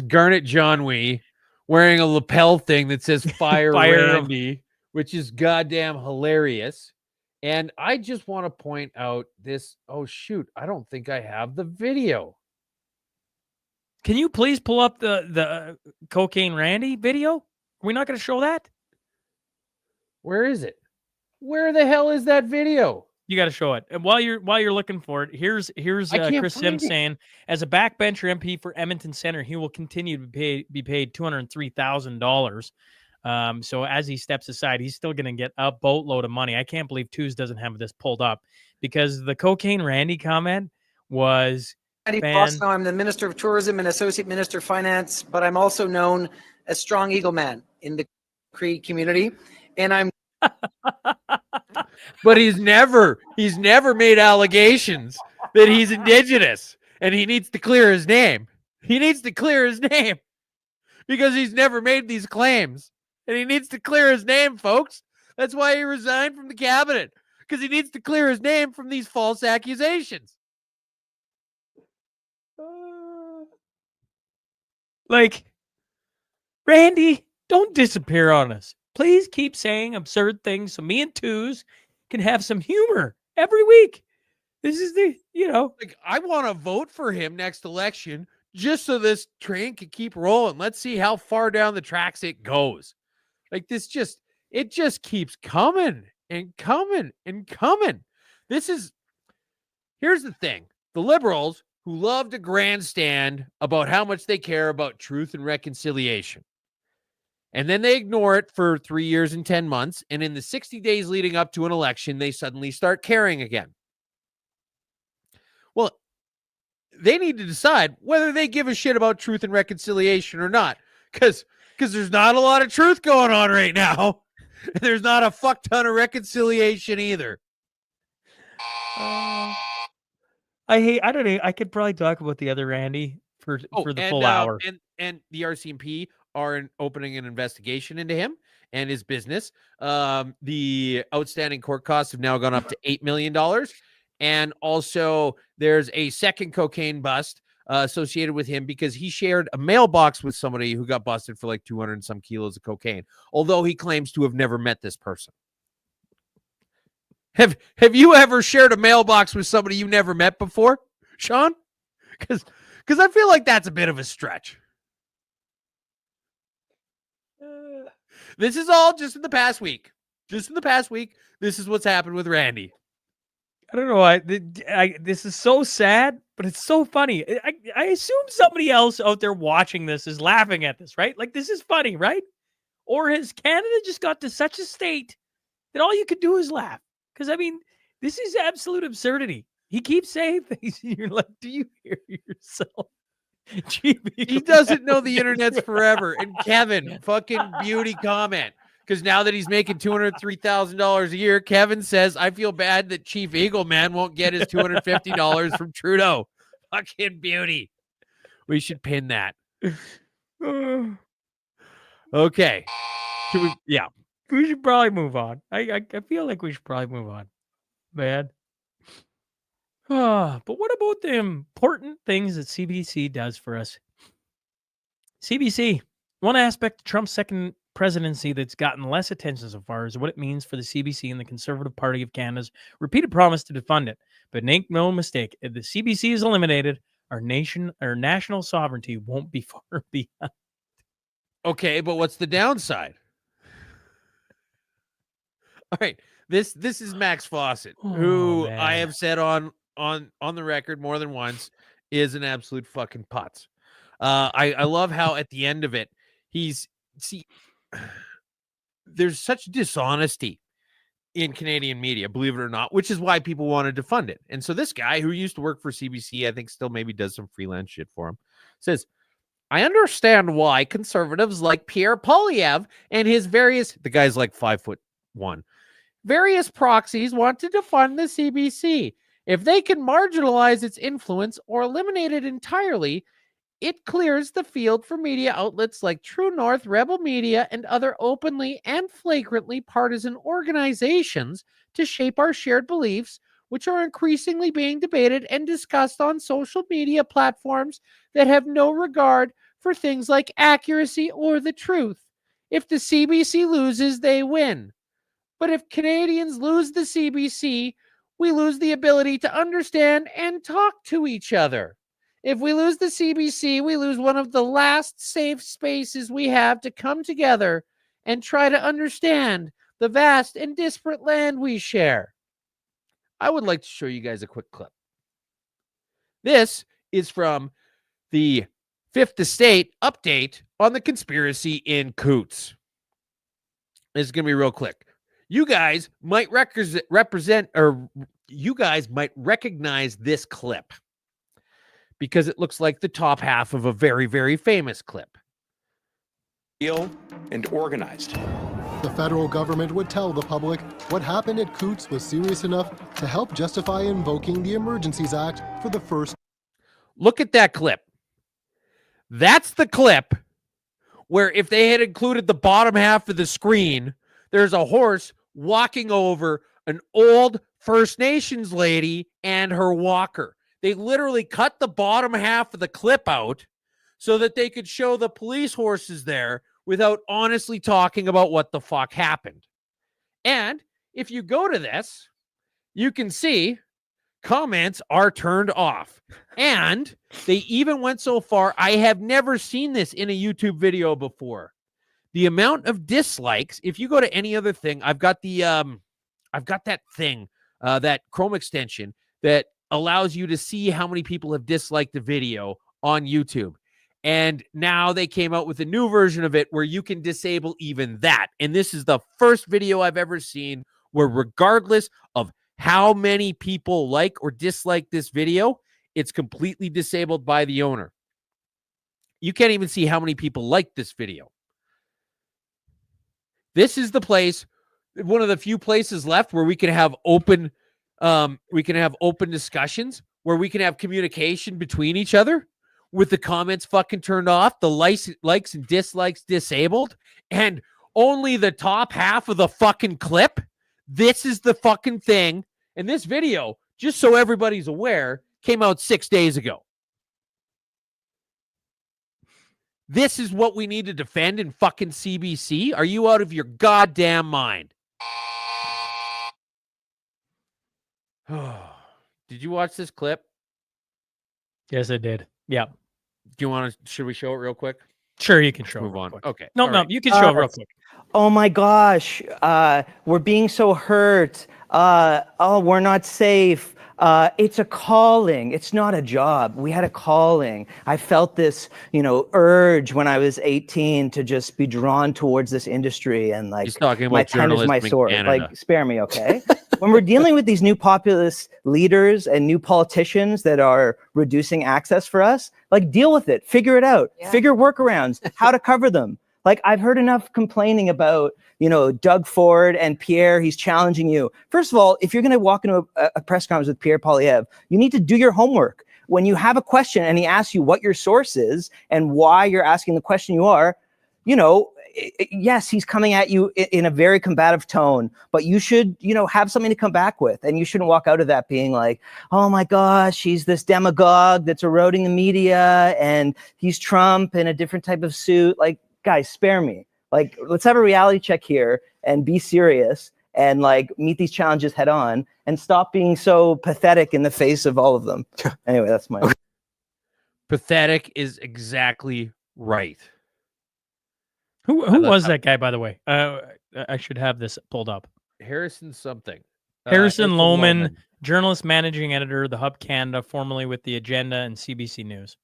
Garnet Johnwee wearing a lapel thing that says Fire Randy, which is goddamn hilarious. And I just want to point out this. Oh, shoot. I don't think I have the video. Can you please pull up the Cocaine Randy video? Are we not going to show that? Where is it? Where the hell is that video? You got to show it. And while you're looking for it, here's Chris Sims saying, as a backbencher MP for Edmonton Centre, he will continue to be paid $203,000. So as he steps aside, he's still going to get a boatload of money. I can't believe Twos doesn't have this pulled up because the Cocaine Randy comment was. I'm the Minister of Tourism and Associate Minister of Finance, but I'm also known as Strong Eagle Man in the Cree community, and I'm. But he's never made allegations that he's Indigenous, and he needs to clear his name. He needs to clear his name because he's never made these claims. And he needs to clear his name, folks. That's why he resigned from the cabinet, because he needs to clear his name from these false accusations. Randy, don't disappear on us. Please keep saying absurd things so me and Twos can have some humor every week. This is I want to vote for him next election just so this train can keep rolling. Let's see how far down the tracks it goes. It just keeps coming and coming and coming. Here's the thing. The Liberals, who love to grandstand about how much they care about truth and reconciliation, And then they ignore it for 3 years and 10 months. And in the 60 days leading up to an election, they suddenly start caring again. Well, they need to decide whether they give a shit about truth and reconciliation or not. Because there's not a lot of truth going on right now. There's not a fuck ton of reconciliation either. I don't know. I could probably talk about the other Randy for the full hour. And the RCMP are opening an investigation into him and his business. The outstanding court costs have now gone up to $8 million. And also there's a second cocaine bust associated with him because he shared a mailbox with somebody who got busted for like 200 and some kilos of cocaine, although he claims to have never met this person. Have you ever shared a mailbox with somebody you never met before, Sean? Because I feel like that's a bit of a stretch. This is all just in the past week. Just in the past week, this is what's happened with Randy. I don't know. This is so sad, but it's so funny. I assume somebody else out there watching this is laughing at this, right? Like, this is funny, right? Or has Canada just got to such a state that all you could do is laugh? Because, I mean, this is absolute absurdity. He keeps saying things, and you're like, do you hear yourself? He doesn't know the internet's forever. And Kevin, fucking beauty comment. Because now that he's making $203,000 a year, Kevin says, I feel bad that Chief Eagle Man won't get his $250 from Trudeau. Fucking beauty. We should pin that. Okay. Yeah. We should probably move on. I feel like we should probably move on. Man. But what about the important things that CBC does for us? CBC, one aspect of Trump's second presidency that's gotten less attention so far is what it means for the CBC and the Conservative Party of Canada's repeated promise to defund it. But make no mistake, if the CBC is eliminated, our national sovereignty won't be far behind. Okay, but what's the downside? All right, this is Max Fawcett, who man. I have said on the record more than once is an absolute fucking putz. I love how at the end of it, there's such dishonesty in Canadian media, believe it or not, which is why people wanted to fund it. And so this guy who used to work for CBC, I think still maybe does some freelance shit for him, says, I understand why conservatives like Pierre Poilievre and the guy's like 5'1", various proxies want to defund the CBC. If they can marginalize its influence or eliminate it entirely, it clears the field for media outlets like True North, Rebel Media, and other openly and flagrantly partisan organizations to shape our shared beliefs, which are increasingly being debated and discussed on social media platforms that have no regard for things like accuracy or the truth. If the CBC loses, they win. But if Canadians lose the CBC, we lose the ability to understand and talk to each other. If we lose the CBC, we lose one of the last safe spaces we have to come together and try to understand the vast and disparate land we share. I would like to show you guys a quick clip. This is from the Fifth Estate update on the conspiracy in Coots. This is going to be real quick. You guys might you guys might recognize this clip because it looks like the top half of a very, very famous clip. Real and organized. The federal government would tell the public what happened at Coots was serious enough to help justify invoking the Emergencies Act for the first. Look at that clip. That's the clip where if they had included the bottom half of the screen, there's a horse walking over an old First Nations lady and her walker. They literally cut the bottom half of the clip out so that they could show the police horses there without honestly talking about what the fuck happened. And if you go to this, you can see comments are turned off. And they even went so far, I have never seen this in a YouTube video before. The amount of dislikes, if you go to any other thing, I've got that thing, that Chrome extension that allows you to see how many people have disliked the video on YouTube. And now they came out with a new version of it where you can disable even that. And this is the first video I've ever seen where, regardless of how many people like or dislike this video, it's completely disabled by the owner. You can't even see how many people like this video. This is the place, one of the few places left where we can have open discussions, where we can have communication between each other with the comments fucking turned off, the likes and dislikes disabled, and only the top half of the fucking clip. This is the fucking thing. And this video, just so everybody's aware, came out 6 days ago. This is what we need to defend in fucking CBC? Are you out of your goddamn mind? Did you watch this clip? Yes, I did. Yeah. Do you want to, should we show it real quick? Sure, you can show Move it real on. quick. Okay. No, All no, right. you can show it real quick. Oh my gosh, we're being so hurt. Oh, we're not safe. It's a calling. It's not a job. We had a calling. I felt this, urge when I was 18 to just be drawn towards this industry, and like He's talking about my pen is my journalism in sword. Canada. Like, spare me, okay? When we're dealing with these new populist leaders and new politicians that are reducing access for us, like, deal with it. Figure it out. Yeah. Figure workarounds. How to cover them. Like, I've heard enough complaining about, Doug Ford and Pierre. He's challenging you. First of all, if you're going to walk into a press conference with Pierre Poilievre, you need to do your homework. When you have a question and he asks you what your source is and why you're asking the question you are, yes, he's coming at you in a very combative tone, but you should, have something to come back with. And you shouldn't walk out of that being like, oh my gosh, he's this demagogue that's eroding the media and he's Trump in a different type of suit. Like, guys, spare me. Like, let's have a reality check here and be serious and like meet these challenges head on and stop being so pathetic in the face of all of them. Anyway, that's my. Pathetic is exactly right. Who was that guy, by the way? I should have this pulled up. Harrison something. Harrison Lohman, journalist managing editor, The Hub Canada, formerly with The Agenda and CBC News.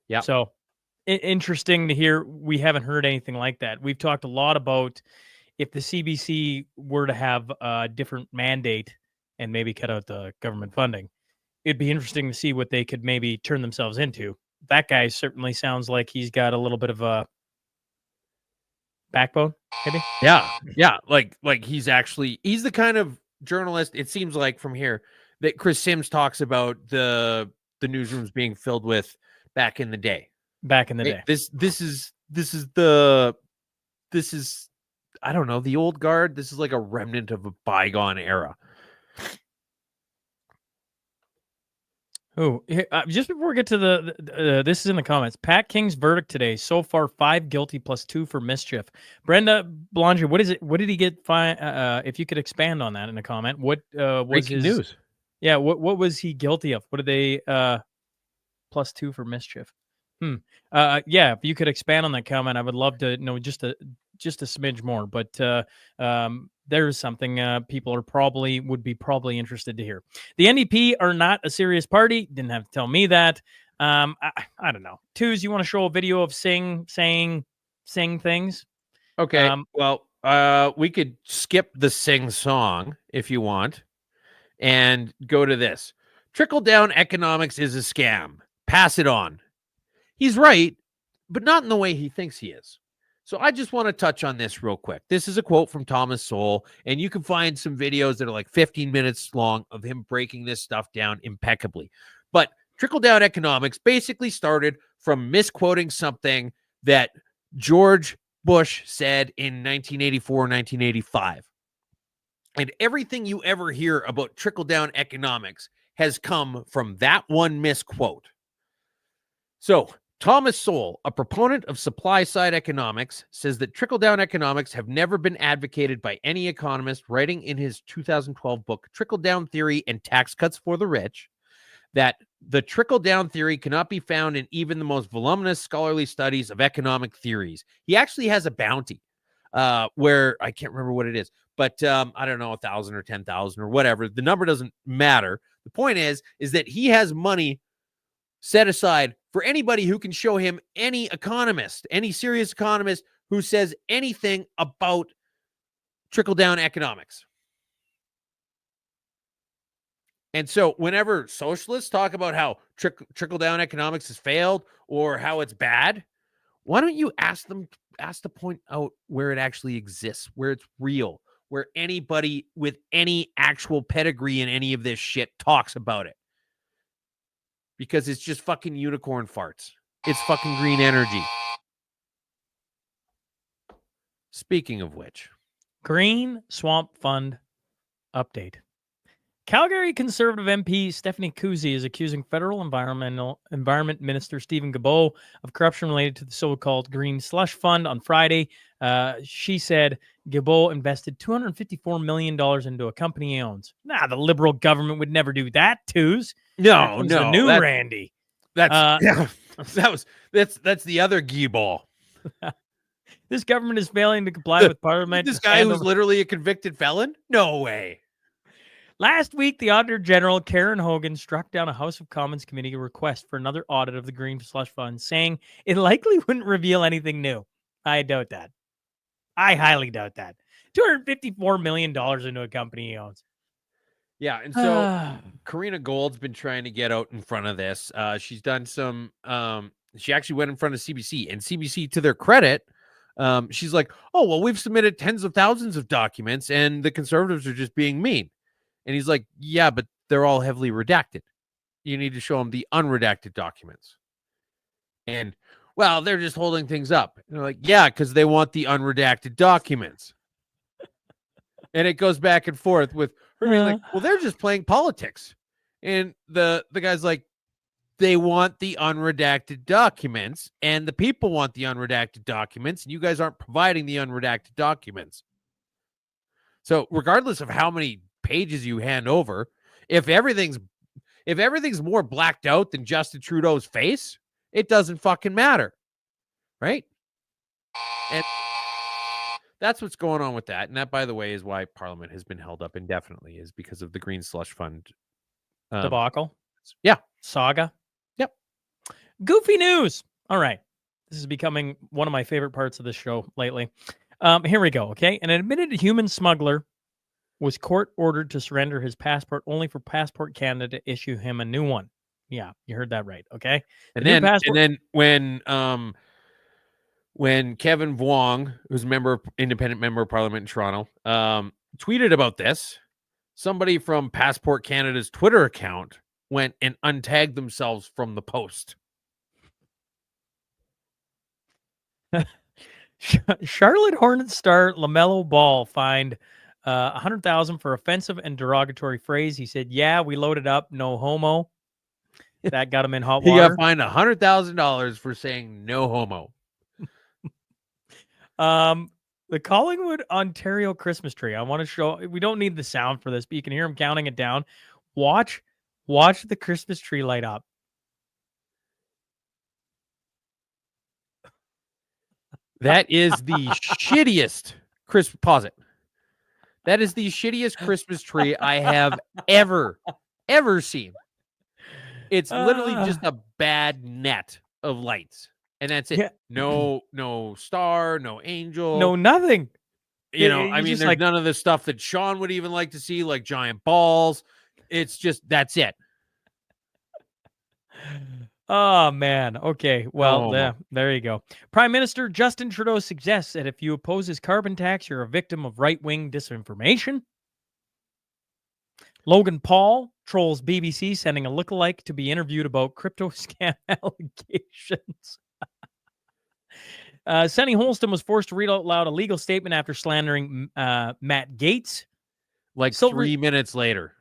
Yeah. So interesting to hear. We haven't heard anything like that. We've talked a lot about if the CBC were to have a different mandate and maybe cut out the government funding, it'd be interesting to see what they could maybe turn themselves into. That guy certainly sounds like he's got a little bit of a backbone, maybe. Yeah. Like he's the kind of journalist, it seems like from here, that Chris Sims talks about the newsrooms being filled with back in the day. Back in the day. This is I don't know, the old guard. This is like a remnant of a bygone era. Oh, just before we get to this is in the comments. Pat King's verdict today. So far, 5 guilty plus 2 for mischief. Brenda Belanger, what is it? What did he get fined? If you could expand on that in a comment. What was Breaking his news? Yeah, what was he guilty of? What did they plus 2 for mischief? Yeah, if you could expand on that comment, I would love to know just a smidge more. But there's something people would be probably interested to hear. The NDP are not a serious party. Didn't have to tell me that. I don't know. Twos, you want to show a video of saying things? Okay. We could skip the sing song if you want and go to this. Trickle-down economics is a scam. Pass it on. He's right, but not in the way he thinks he is. So I just want to touch on this real quick. This is a quote from Thomas Sowell, and you can find some videos that are like 15 minutes long of him breaking this stuff down impeccably. But trickle-down economics basically started from misquoting something that George Bush said in 1984, 1985. And everything you ever hear about trickle-down economics has come from that one misquote. So Thomas Sowell, a proponent of supply-side economics, says that trickle-down economics have never been advocated by any economist, writing in his 2012 book, Trickle-Down Theory and Tax Cuts for the Rich, that the trickle-down theory cannot be found in even the most voluminous scholarly studies of economic theories. He actually has a bounty where, I can't remember what it is, but I don't know, 1,000 or 10,000 or whatever. The number doesn't matter. The point is that he has money set aside for anybody who can show him any economist, any serious economist who says anything about trickle-down economics. And so whenever socialists talk about how trickle-down economics has failed or how it's bad, why don't you ask to point out where it actually exists, where it's real, where anybody with any actual pedigree in any of this shit talks about it? Because it's just fucking unicorn farts. It's fucking green energy. Speaking of which, Green Swamp Fund update. Calgary Conservative MP Stephanie Kuzy is accusing federal Environment Minister Stephen Guilbeault of corruption related to the so-called Green Slush Fund on Friday. She said Guilbeault invested $254 million into a company he owns. The Liberal government would never do that, Twos. no, The new that's, Randy. that's that's the other Guilbeault. This government is failing to comply with Parliament. This guy who's literally a convicted felon? No way. Last week, the Auditor General, Karen Hogan, struck down a House of Commons committee request for another audit of the Green Slush Fund, saying it likely wouldn't reveal anything new. I doubt that. I highly doubt that. $254 million into a company he owns. Yeah, and so Karina Gold's been trying to get out in front of this. She's done some she actually went in front of CBC, and CBC, to their credit, she's like, oh, well, we've submitted tens of thousands of documents and the Conservatives are just being mean. And he's like, yeah, but they're all heavily redacted. You need to show them the unredacted documents. And, well, they're just holding things up. And they're like, yeah, because they want the unredacted documents. And it goes back and forth with her being like, well, they're just playing politics. And the guy's like, they want the unredacted documents, and the people want the unredacted documents, and you guys aren't providing the unredacted documents. So regardless of how many pages you hand over, if everything's more blacked out than Justin Trudeau's face, it doesn't fucking matter, right? And that's what's going on with that. And that, by the way, is why Parliament has been held up indefinitely, is because of the Green Slush Fund debacle. Yeah. Saga. Yep. Goofy news. All right. This is becoming one of my favorite parts of the show lately. Here we go. Okay. An admitted human smuggler was court ordered to surrender his passport only for Passport Canada to issue him a new one. Yeah, you heard that right. Okay. And then when Kevin Vuong, who's independent member of Parliament in Toronto, tweeted about this, somebody from Passport Canada's Twitter account went and untagged themselves from the post. Charlotte Hornets star LaMelo Ball fined $100,000 for offensive and derogatory phrase. He said, "Yeah, we loaded up, no homo." That got him in hot water. He got fined $100,000 for saying no homo. The Collingwood, Ontario Christmas tree. I want to show. We don't need the sound for this, but you can hear him counting it down. Watch the Christmas tree light up. That is the shittiest Christmas. Pause it. That is the shittiest Christmas tree I have ever seen. It's literally just a bad net of lights, and that's it. Yeah. No star, no angel, no nothing. I mean, there's none of the stuff that Sean would even like to see, like giant balls. It's just that's it. Oh, man. Okay. Well, there you go. Prime Minister Justin Trudeau suggests that if you oppose his carbon tax, you're a victim of right-wing disinformation. Logan Paul trolls BBC, sending a lookalike to be interviewed about crypto scam allegations. Sonny Holston was forced to read out loud a legal statement after slandering Matt Gaetz. Like 3 minutes later.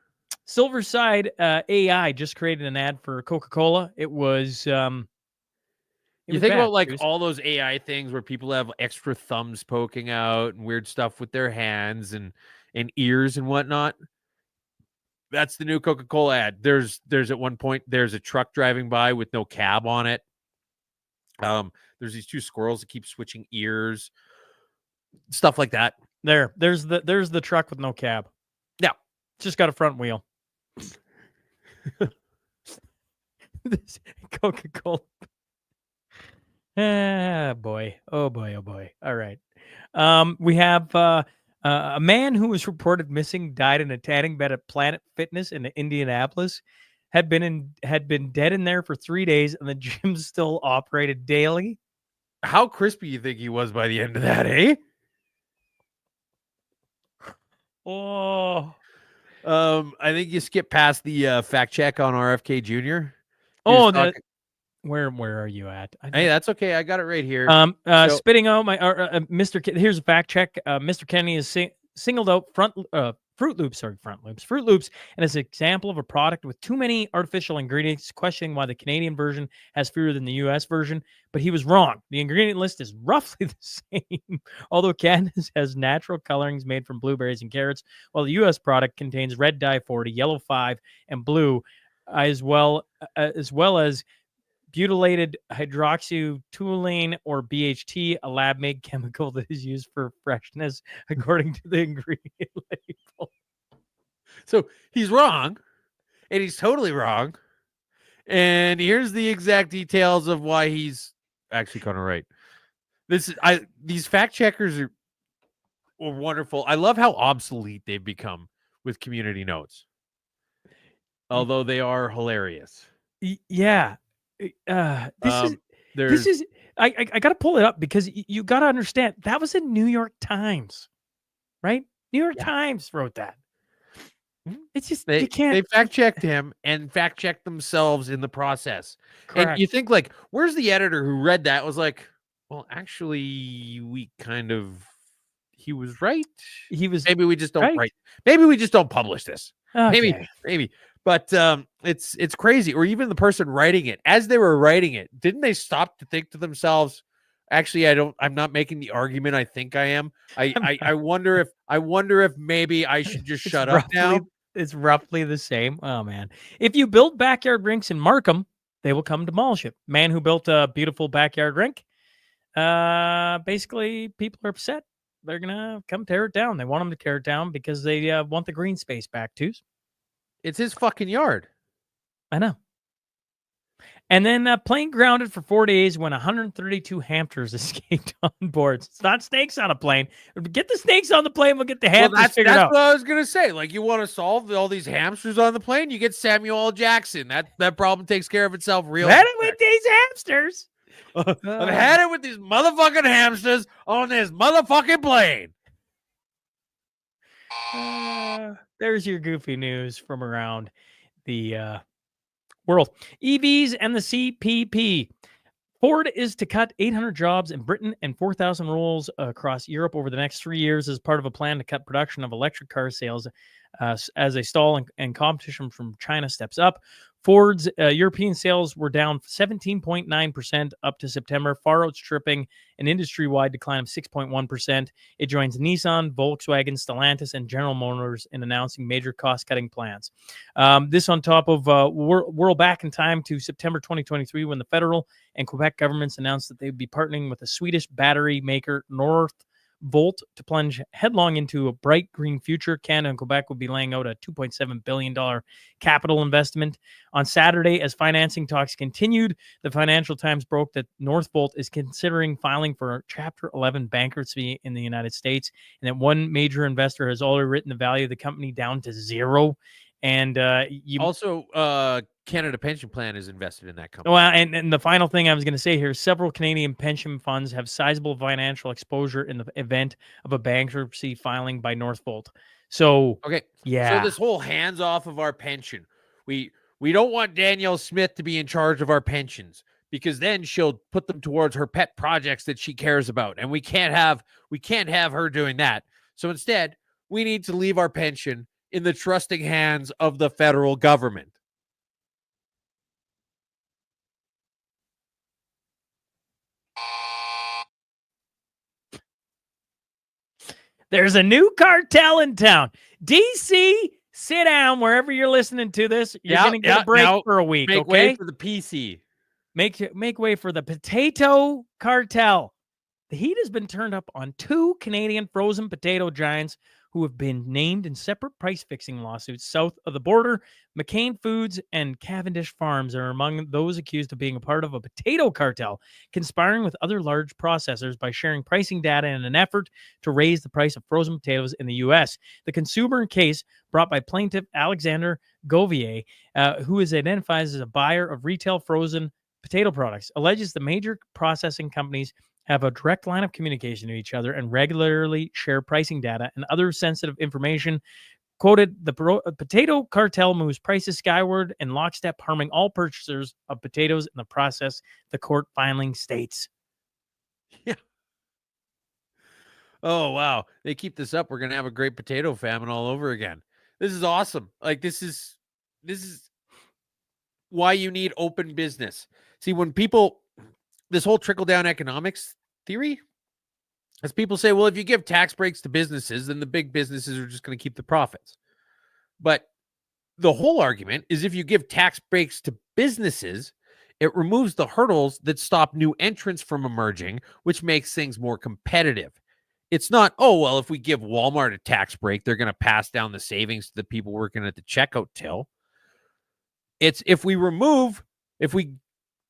Silverside AI just created an ad for Coca-Cola. It was you think about like all those AI things where people have extra thumbs poking out and weird stuff with their hands and ears and whatnot. That's the new Coca-Cola ad. There's at one point there's a truck driving by with no cab on it. There's these two squirrels that keep switching ears, stuff like that. There's the truck with no cab. Yeah, just got a front wheel. This Coca-Cola. Ah, boy. Oh, boy. Oh, boy. All right. We have a man who was reported missing died in a tanning bed at Planet Fitness in Indianapolis. Had been dead in there for 3 days, and the gym still operated daily. How crispy you think he was by the end of that, eh? Oh, I think you skip past the fact check on RFK Jr. He was oh, talking- where are you at? Hey, that's okay. I got it right here. So- Spitting out my Mr. Here's a fact check. Mr. Kennedy is singled out Fruit Loops, and as an example of a product with too many artificial ingredients, questioning why the Canadian version has fewer than the US version, but he was wrong. The ingredient list is roughly the same, although Canada's has natural colorings made from blueberries and carrots, while the US product contains red dye 40, yellow 5, and blue, as well as butylated hydroxytoluene, or BHT, a lab-made chemical that is used for freshness, according to the ingredient label. So he's wrong, and he's totally wrong. And here's the exact details of why he's actually kind of right. These fact checkers are wonderful. I love how obsolete they've become with community notes, although they are hilarious. Yeah. This is I got to pull it up because you got to understand that was in New York Times, right? New York Times wrote that. It's just They you can't. They fact checked him and fact checked themselves in the process. Correct. And you think, like, where's the editor who read that? Was like, well, actually, he was right. He was Maybe we just don't right. write. Maybe we just don't publish this. Okay. Maybe. But it's crazy. Or even the person writing it, as they were writing it, didn't they stop to think to themselves, actually, I'm not making the argument I think I am. I wonder if maybe I should just shut up now. It's roughly the same. Oh man. If you build backyard rinks in Markham, they will come demolish it. Man who built a beautiful backyard rink. Basically people are upset. They're gonna come tear it down. They want them to tear it down because they want the green space back too. It's his fucking yard. I know. And then plane grounded for 4 days when 132 hamsters escaped on board. It's not snakes on a plane. Get the snakes on the plane. We'll get the hamsters figured out. That's what I was gonna say. Like, you want to solve all these hamsters on the plane? You get Samuel L. Jackson. That problem takes care of itself real. Had it with these hamsters. I've had it with these motherfucking hamsters on this motherfucking plane. There's your goofy news from around the world. EVs and the CPP. Ford is to cut 800 jobs in Britain and 4,000 roles across Europe over the next 3 years as part of a plan to cut production of electric car sales as a stall and competition from China steps up. Ford's European sales were down 17.9% up to September, far outstripping an industry-wide decline of 6.1%. It joins Nissan, Volkswagen, Stellantis, and General Motors in announcing major cost-cutting plans. This on top of whirl back in time to September 2023 when the federal and Quebec governments announced that they would be partnering with the Swedish battery maker Northvolt to plunge headlong into a bright green future. Canada and Quebec will be laying out a $2.7 billion capital investment. On Saturday, as financing talks continued, the Financial Times broke that Northvolt is considering filing for Chapter 11 bankruptcy in the United States, and that one major investor has already written the value of the company down to zero. And Canada Pension Plan is invested in that company. Well, and the final thing I was going to say here, several Canadian pension funds have sizable financial exposure in the event of a bankruptcy filing by Northvolt. So, okay. Yeah. So this whole hands off of our pension. We don't want Danielle Smith to be in charge of our pensions because then she'll put them towards her pet projects that she cares about. And we can't have her doing that. So instead, we need to leave our pension in the trusting hands of the federal government. There's a new cartel in town. DC, sit down wherever you're listening to this. You're going to get a break for a week, make okay? Way for the PC. Make way for the potato cartel. The heat has been turned up on two Canadian frozen potato giants who have been named in separate price-fixing lawsuits south of the border. McCain Foods and Cavendish Farms are among those accused of being a part of a potato cartel, conspiring with other large processors by sharing pricing data in an effort to raise the price of frozen potatoes in the U.S. The consumer case brought by plaintiff Alexander Govier, who is identified as a buyer of retail frozen potato products, alleges the major processing companies have a direct line of communication to each other and regularly share pricing data and other sensitive information. Quoted, the potato cartel moves prices skyward in lockstep, harming all purchasers of potatoes in the process, the court filing states. Yeah. Oh, wow. They keep this up, we're going to have a great potato famine all over again. This is awesome. Like, this is why you need open business. See, when people, this whole trickle-down economics theory, as people say, well, if you give tax breaks to businesses, then the big businesses are just going to keep the profits. But the whole argument is if you give tax breaks to businesses, it removes the hurdles that stop new entrants from emerging, which makes things more competitive. It's not, oh, well, if we give Walmart a tax break, they're going to pass down the savings to the people working at the checkout till. It's if we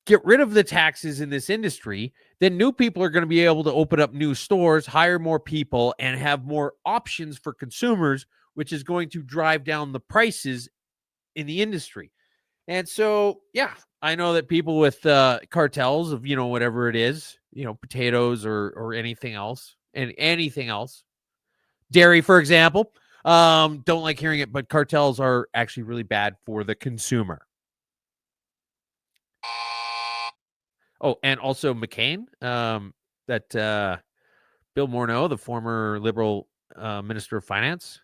get rid of the taxes in this industry, then new people are going to be able to open up new stores, hire more people, and have more options for consumers, which is going to drive down the prices in the industry. And so, yeah, I know that people with cartels of, whatever it is, potatoes or anything else, dairy, for example, don't like hearing it, but cartels are actually really bad for the consumer. Oh, and also McCain, that Bill Morneau, the former Liberal Minister of Finance,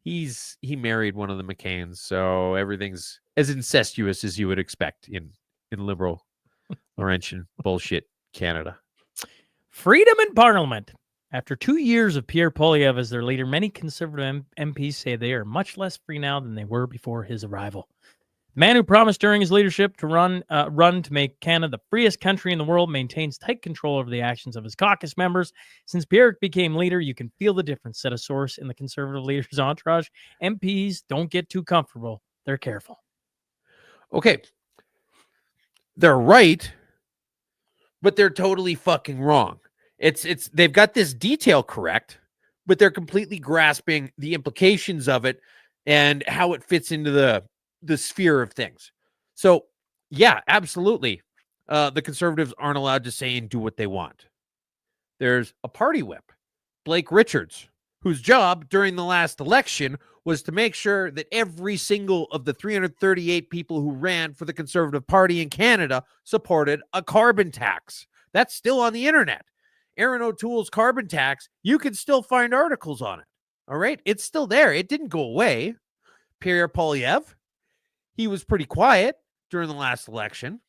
he married one of the McCains, so everything's as incestuous as you would expect in Liberal Laurentian bullshit Canada. Freedom in Parliament. After 2 years of Pierre Poilievre as their leader, many Conservative MPs say they are much less free now than they were before his arrival. The man who promised during his leadership to run to make Canada the freest country in the world maintains tight control over the actions of his caucus members. Since Pierre became leader, you can feel the difference, said a source in the Conservative leader's entourage. MPs don't get too comfortable. They're careful. Okay. They're right, but they're totally fucking wrong. They've got this detail correct, but they're completely grasping the implications of it and how it fits into the sphere of things. So, yeah, absolutely. The Conservatives aren't allowed to say and do what they want. There's a party whip, Blake Richards, whose job during the last election was to make sure that every single of the 338 people who ran for the Conservative Party in Canada supported a carbon tax. That's still on the internet. Aaron O'Toole's carbon tax, you can still find articles on it. All right? It's still there. It didn't go away. Pierre Poilievre, he was pretty quiet during the last election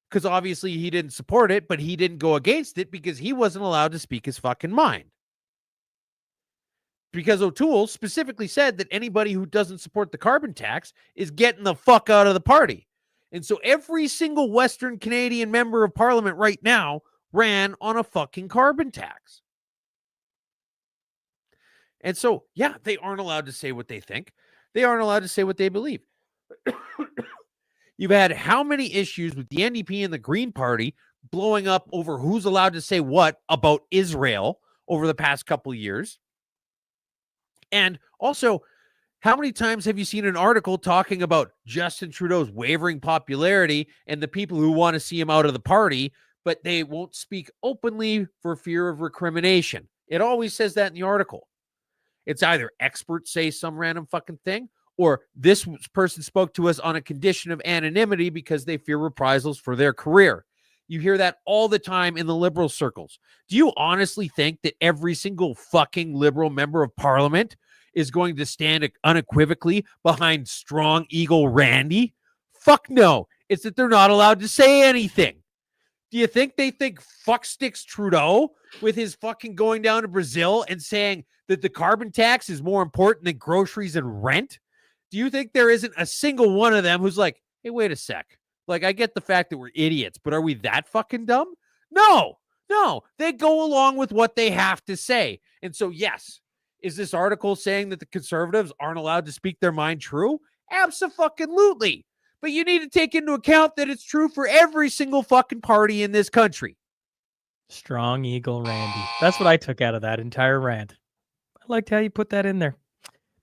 because obviously he didn't support it, but he didn't go against it because he wasn't allowed to speak his fucking mind. Because O'Toole specifically said that anybody who doesn't support the carbon tax is getting the fuck out of the party. And so every single Western Canadian member of Parliament right now ran on a fucking carbon tax. And so, yeah, they aren't allowed to say what they think. They aren't allowed to say what they believe. You've had how many issues with the NDP and the Green Party blowing up over who's allowed to say what about Israel over the past couple of years? And also, how many times have you seen an article talking about Justin Trudeau's wavering popularity and the people who want to see him out of the party, but they won't speak openly for fear of recrimination? It always says that in the article. It's either experts say some random fucking thing, or this person spoke to us on a condition of anonymity because they fear reprisals for their career. You hear that all the time in the Liberal circles. Do you honestly think that every single fucking Liberal member of Parliament is going to stand unequivocally behind Strong Eagle Randy? Fuck no. It's that they're not allowed to say anything. Do you think they think fucksticks Trudeau with his fucking going down to Brazil and saying that the carbon tax is more important than groceries and rent? Do you think there isn't a single one of them who's like, hey, wait a sec. Like, I get the fact that we're idiots, but are we that fucking dumb? No. They go along with what they have to say. And so, yes, Is this article saying that the conservatives aren't allowed to speak their mind true? Abso-fucking-lutely. But you need to take into account that it's true for every single fucking party in this country. Strong Eagle Randy. That's what I took out of that entire rant. I liked how you put that in there.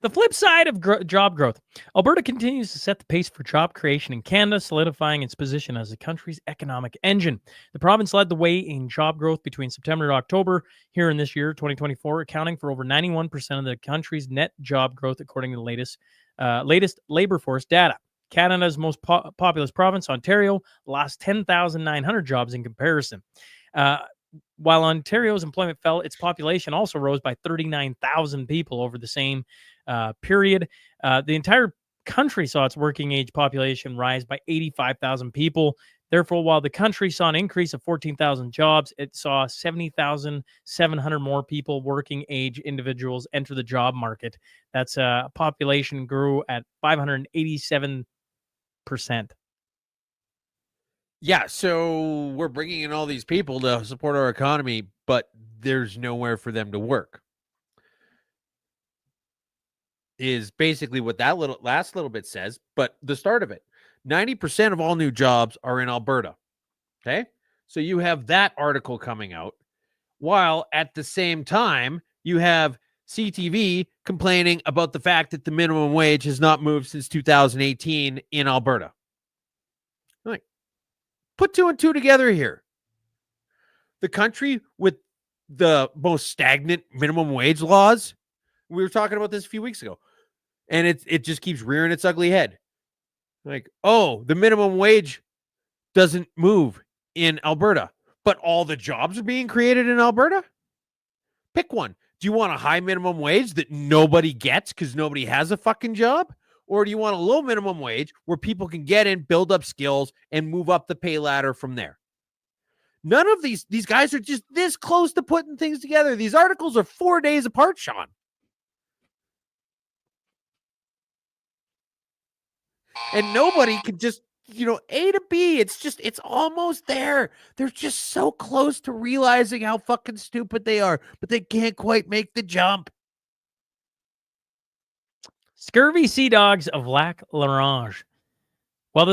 The flip side of job growth. Alberta continues to set the pace for job creation in Canada, solidifying its position as the country's economic engine. The province led the way in job growth between September and October here in this year, 2024, accounting for over 91% of the country's net job growth, according to the latest labor force data. Canada's most populous province, Ontario, lost 10,900 jobs in comparison. While Ontario's employment fell, its population also rose by 39,000 people over the same period. The entire country saw its working age population rise by 85,000 people. Therefore, while the country saw an increase of 14,000 jobs, it saw 70,700 more people, working age individuals, enter the job market. That's population grew at 587%. Yeah, so we're bringing in all these people to support our economy, but there's nowhere for them to work. Is basically what that last little bit says, but the start of it. 90% of all new jobs are in Alberta. Okay? So you have that article coming out, while at the same time, you have CTV complaining about the fact that the minimum wage has not moved since 2018 in Alberta. Like, put two and two together here. The country with the most stagnant minimum wage laws. We were talking about this a few weeks ago. And it just keeps rearing its ugly head. Like, oh, the minimum wage doesn't move in Alberta, but all the jobs are being created in Alberta? Pick one. Do you want a high minimum wage that nobody gets because nobody has a fucking job? Or do you want a low minimum wage where people can get in, build up skills, and move up the pay ladder from there? None of these guys are just this close to putting things together. These articles are 4 days apart, Sean. And nobody can just, A to B. It's almost there. They're just so close to realizing how fucking stupid they are, but they can't quite make the jump. Scurvy sea dogs of Lac L'Orange. While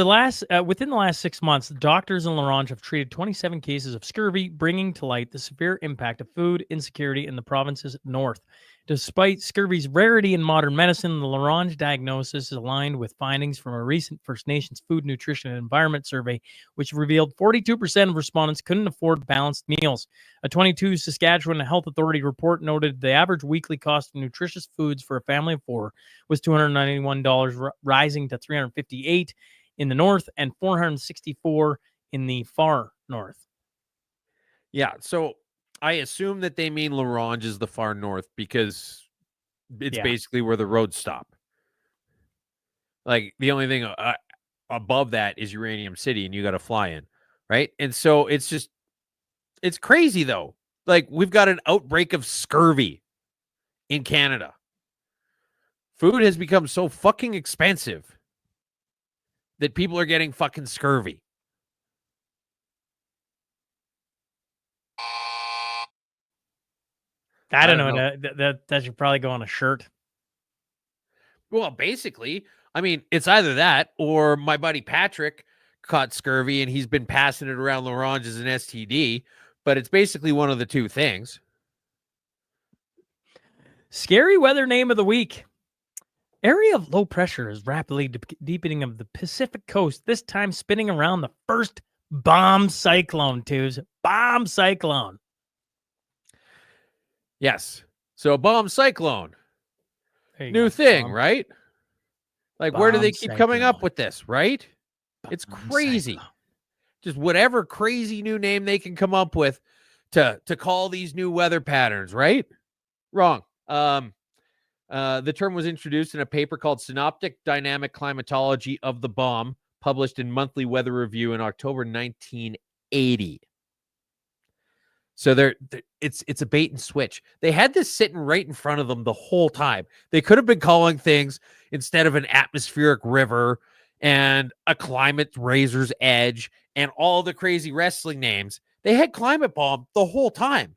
within the last 6 months, doctors in L'Orange have treated 27 cases of scurvy, bringing to light the severe impact of food insecurity in the province's north. Despite scurvy's rarity in modern medicine, the L'Orange diagnosis is aligned with findings from a recent First Nations Food, Nutrition, and Environment survey, which revealed 42% of respondents couldn't afford balanced meals. A 22 Saskatchewan Health Authority report noted the average weekly cost of nutritious foods for a family of four was $291, rising to $358 in the north and $464 in the far north. Yeah, so I assume that they mean L'Orange is the far north because it's basically where the roads stop. Like, the only thing above that is Uranium City, and you got to fly in, right? And so it's crazy, though. Like, we've got an outbreak of scurvy in Canada. Food has become so fucking expensive that people are getting fucking scurvy. I don't know. That should probably go on a shirt. Well, basically, I mean, it's either that or my buddy Patrick caught scurvy and he's been passing it around L'Orange as an STD, but it's basically one of the two things. Scary weather name of the week. Area of low pressure is rapidly deepening of the Pacific coast, this time spinning around the first bomb cyclone, Tubes. Bomb cyclone. Yes. So a bomb cyclone. New thing, right? Like, where do they keep coming up with this, right? It's crazy. Just whatever crazy new name they can come up with to call these new weather patterns, right? Wrong. The term was introduced in a paper called Synoptic Dynamic Climatology of the Bomb, published in Monthly Weather Review in October 1980. So it's a bait and switch. They had this sitting right in front of them the whole time. They could have been calling things, instead of an atmospheric river and a climate razor's edge and all the crazy wrestling names, they had climate bomb the whole time.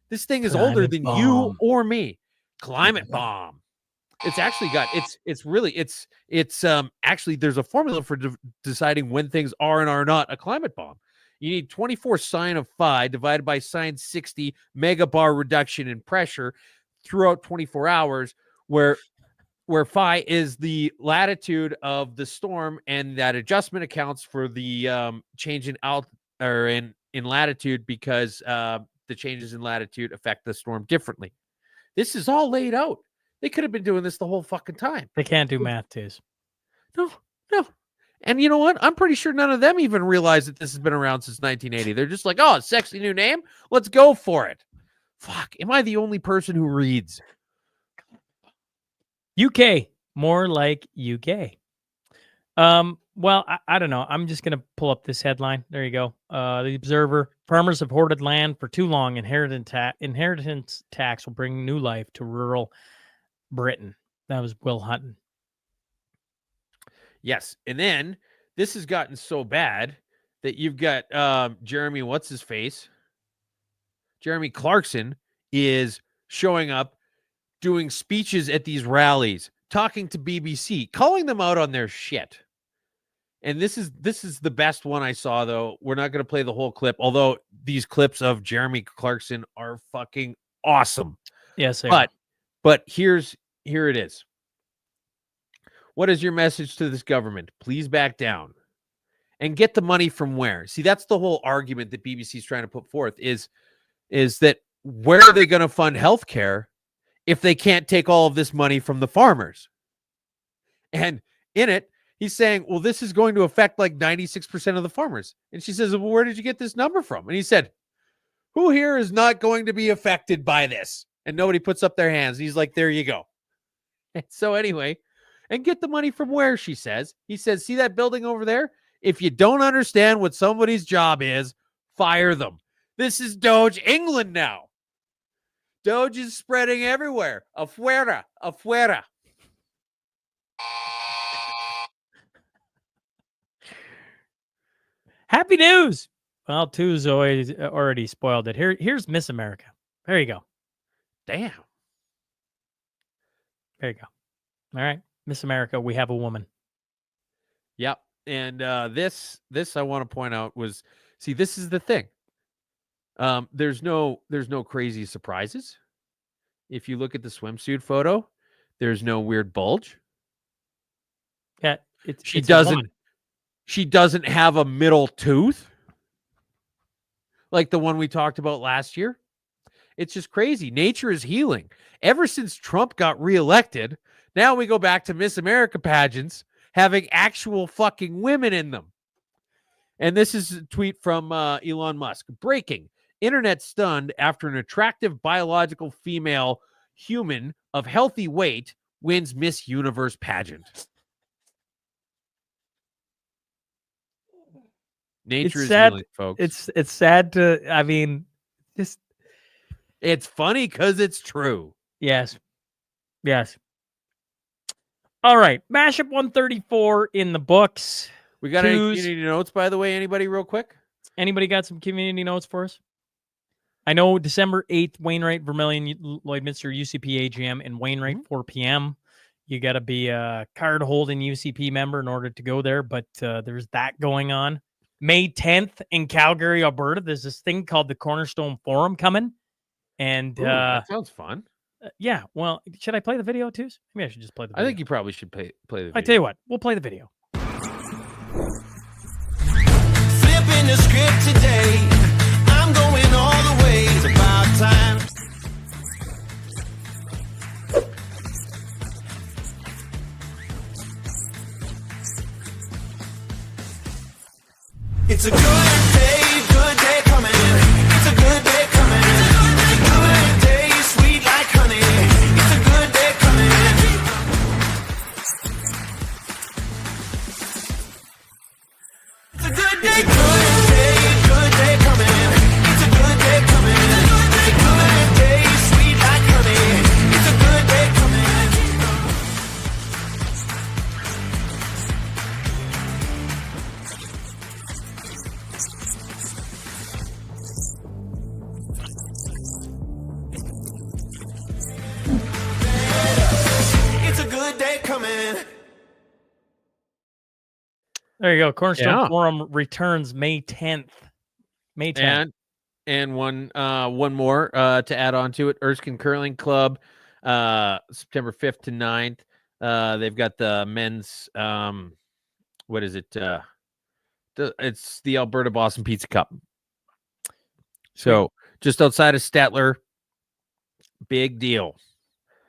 This thing is older than you or me. climate bomb. It's actually got it's actually there's a formula for deciding when things are and are not a climate bomb. You need 24 sine of phi divided by sine 60 megabar reduction in pressure throughout 24 hours, where phi is the latitude of the storm, and that adjustment accounts for the change in in latitude, because the changes in latitude affect the storm differently. This is all laid out. They could have been doing this the whole fucking time. They can't do math, Tiz. No. And you know what? I'm pretty sure none of them even realize that this has been around since 1980. They're just like, oh, sexy new name. Let's go for it. Fuck. Am I the only person who reads? UK, more like UK. Well, I don't know. I'm just going to pull up this headline. There you go. The Observer: farmers have hoarded land for too long. Inheritance tax will bring new life to rural Britain. That was Will Hutton. Yes. And then this has gotten so bad that you've got Jeremy, what's his face? Jeremy Clarkson is showing up, doing speeches at these rallies, talking to BBC, calling them out on their shit. And this is the best one I saw, though. We're not going to play the whole clip, although these clips of Jeremy Clarkson are fucking awesome. Yes, they are. But here it is. What is your message to this government? Please back down. And get the money from where? See, that's the whole argument that BBC is trying to put forth is that where are they going to fund healthcare if they can't take all of this money from the farmers? And in it, he's saying, well, this is going to affect like 96% of the farmers. And she says, well, where did you get this number from? And he said, who here is not going to be affected by this? And nobody puts up their hands. He's like, there you go. And so anyway, and get the money from where, she says. He says, see that building over there? If you don't understand what somebody's job is, fire them. This is Doge England now. Doge is spreading everywhere. Afuera. Happy news. Well, two's already spoiled it. Here's Miss America. There you go. Damn. There you go. All right. Miss America, we have a woman. Yep. And this I want to point out was, see, this is the thing. There's no crazy surprises. If you look at the swimsuit photo, there's no weird bulge. Yeah, she doesn't have a middle tooth like the one we talked about last year. It's just crazy. Nature is healing. Ever since Trump got reelected, now we go back to Miss America pageants having actual fucking women in them. And this is a tweet from Elon Musk. Breaking. Internet stunned after an attractive biological female human of healthy weight wins Miss Universe pageant. Nature is healing, folks. It's sad to, I mean, just. It's funny because it's true. Yes. All right. Mashup 134 in the books. We got any community notes, by the way? Anybody real quick? Anybody got some community notes for us? I know December 8th, Wainwright, Vermilion, Lloydminster, UCP AGM in Wainwright, 4 p.m. You got to be a card-holding UCP member in order to go there, but there's that going on. May 10th in Calgary, Alberta, there's this thing called the Cornerstone Forum coming. And that sounds fun. Yeah, well, should I play the video too? Maybe I should just play the video. I think you probably should play the video. I tell you what, we'll play the video. Flipping the script today. I'm going all the way. It's about time. It's a good day coming. It's a good day coming. Good day, sweet like honey. It's a good day coming. It's a good day coming. It's a good day coming. Good day, sweet like honey. It's a good day coming. There you go. Cornerstone Yeah. Forum returns May 10th. May 10th. And one more to add on to it. Erskine Curling Club, September 5th to 9th. They've got the men's what is it? It's the Alberta Boston Pizza Cup. So just outside of Stettler, big deal.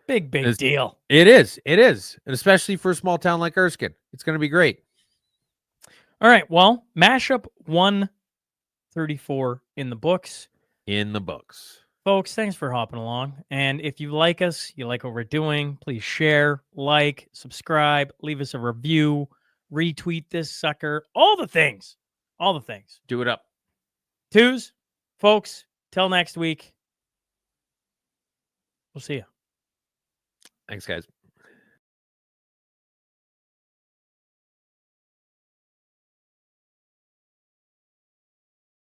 Big deal. It is. And especially for a small town like Erskine. It's going to be great. All right. Well, Mashup 134 in the books. Folks, thanks for hopping along. And if you like us, you like what we're doing, please share, like, subscribe, leave us a review, retweet this sucker, all the things. Do it up. Twos, folks, till next week. We'll see you. Thanks, guys.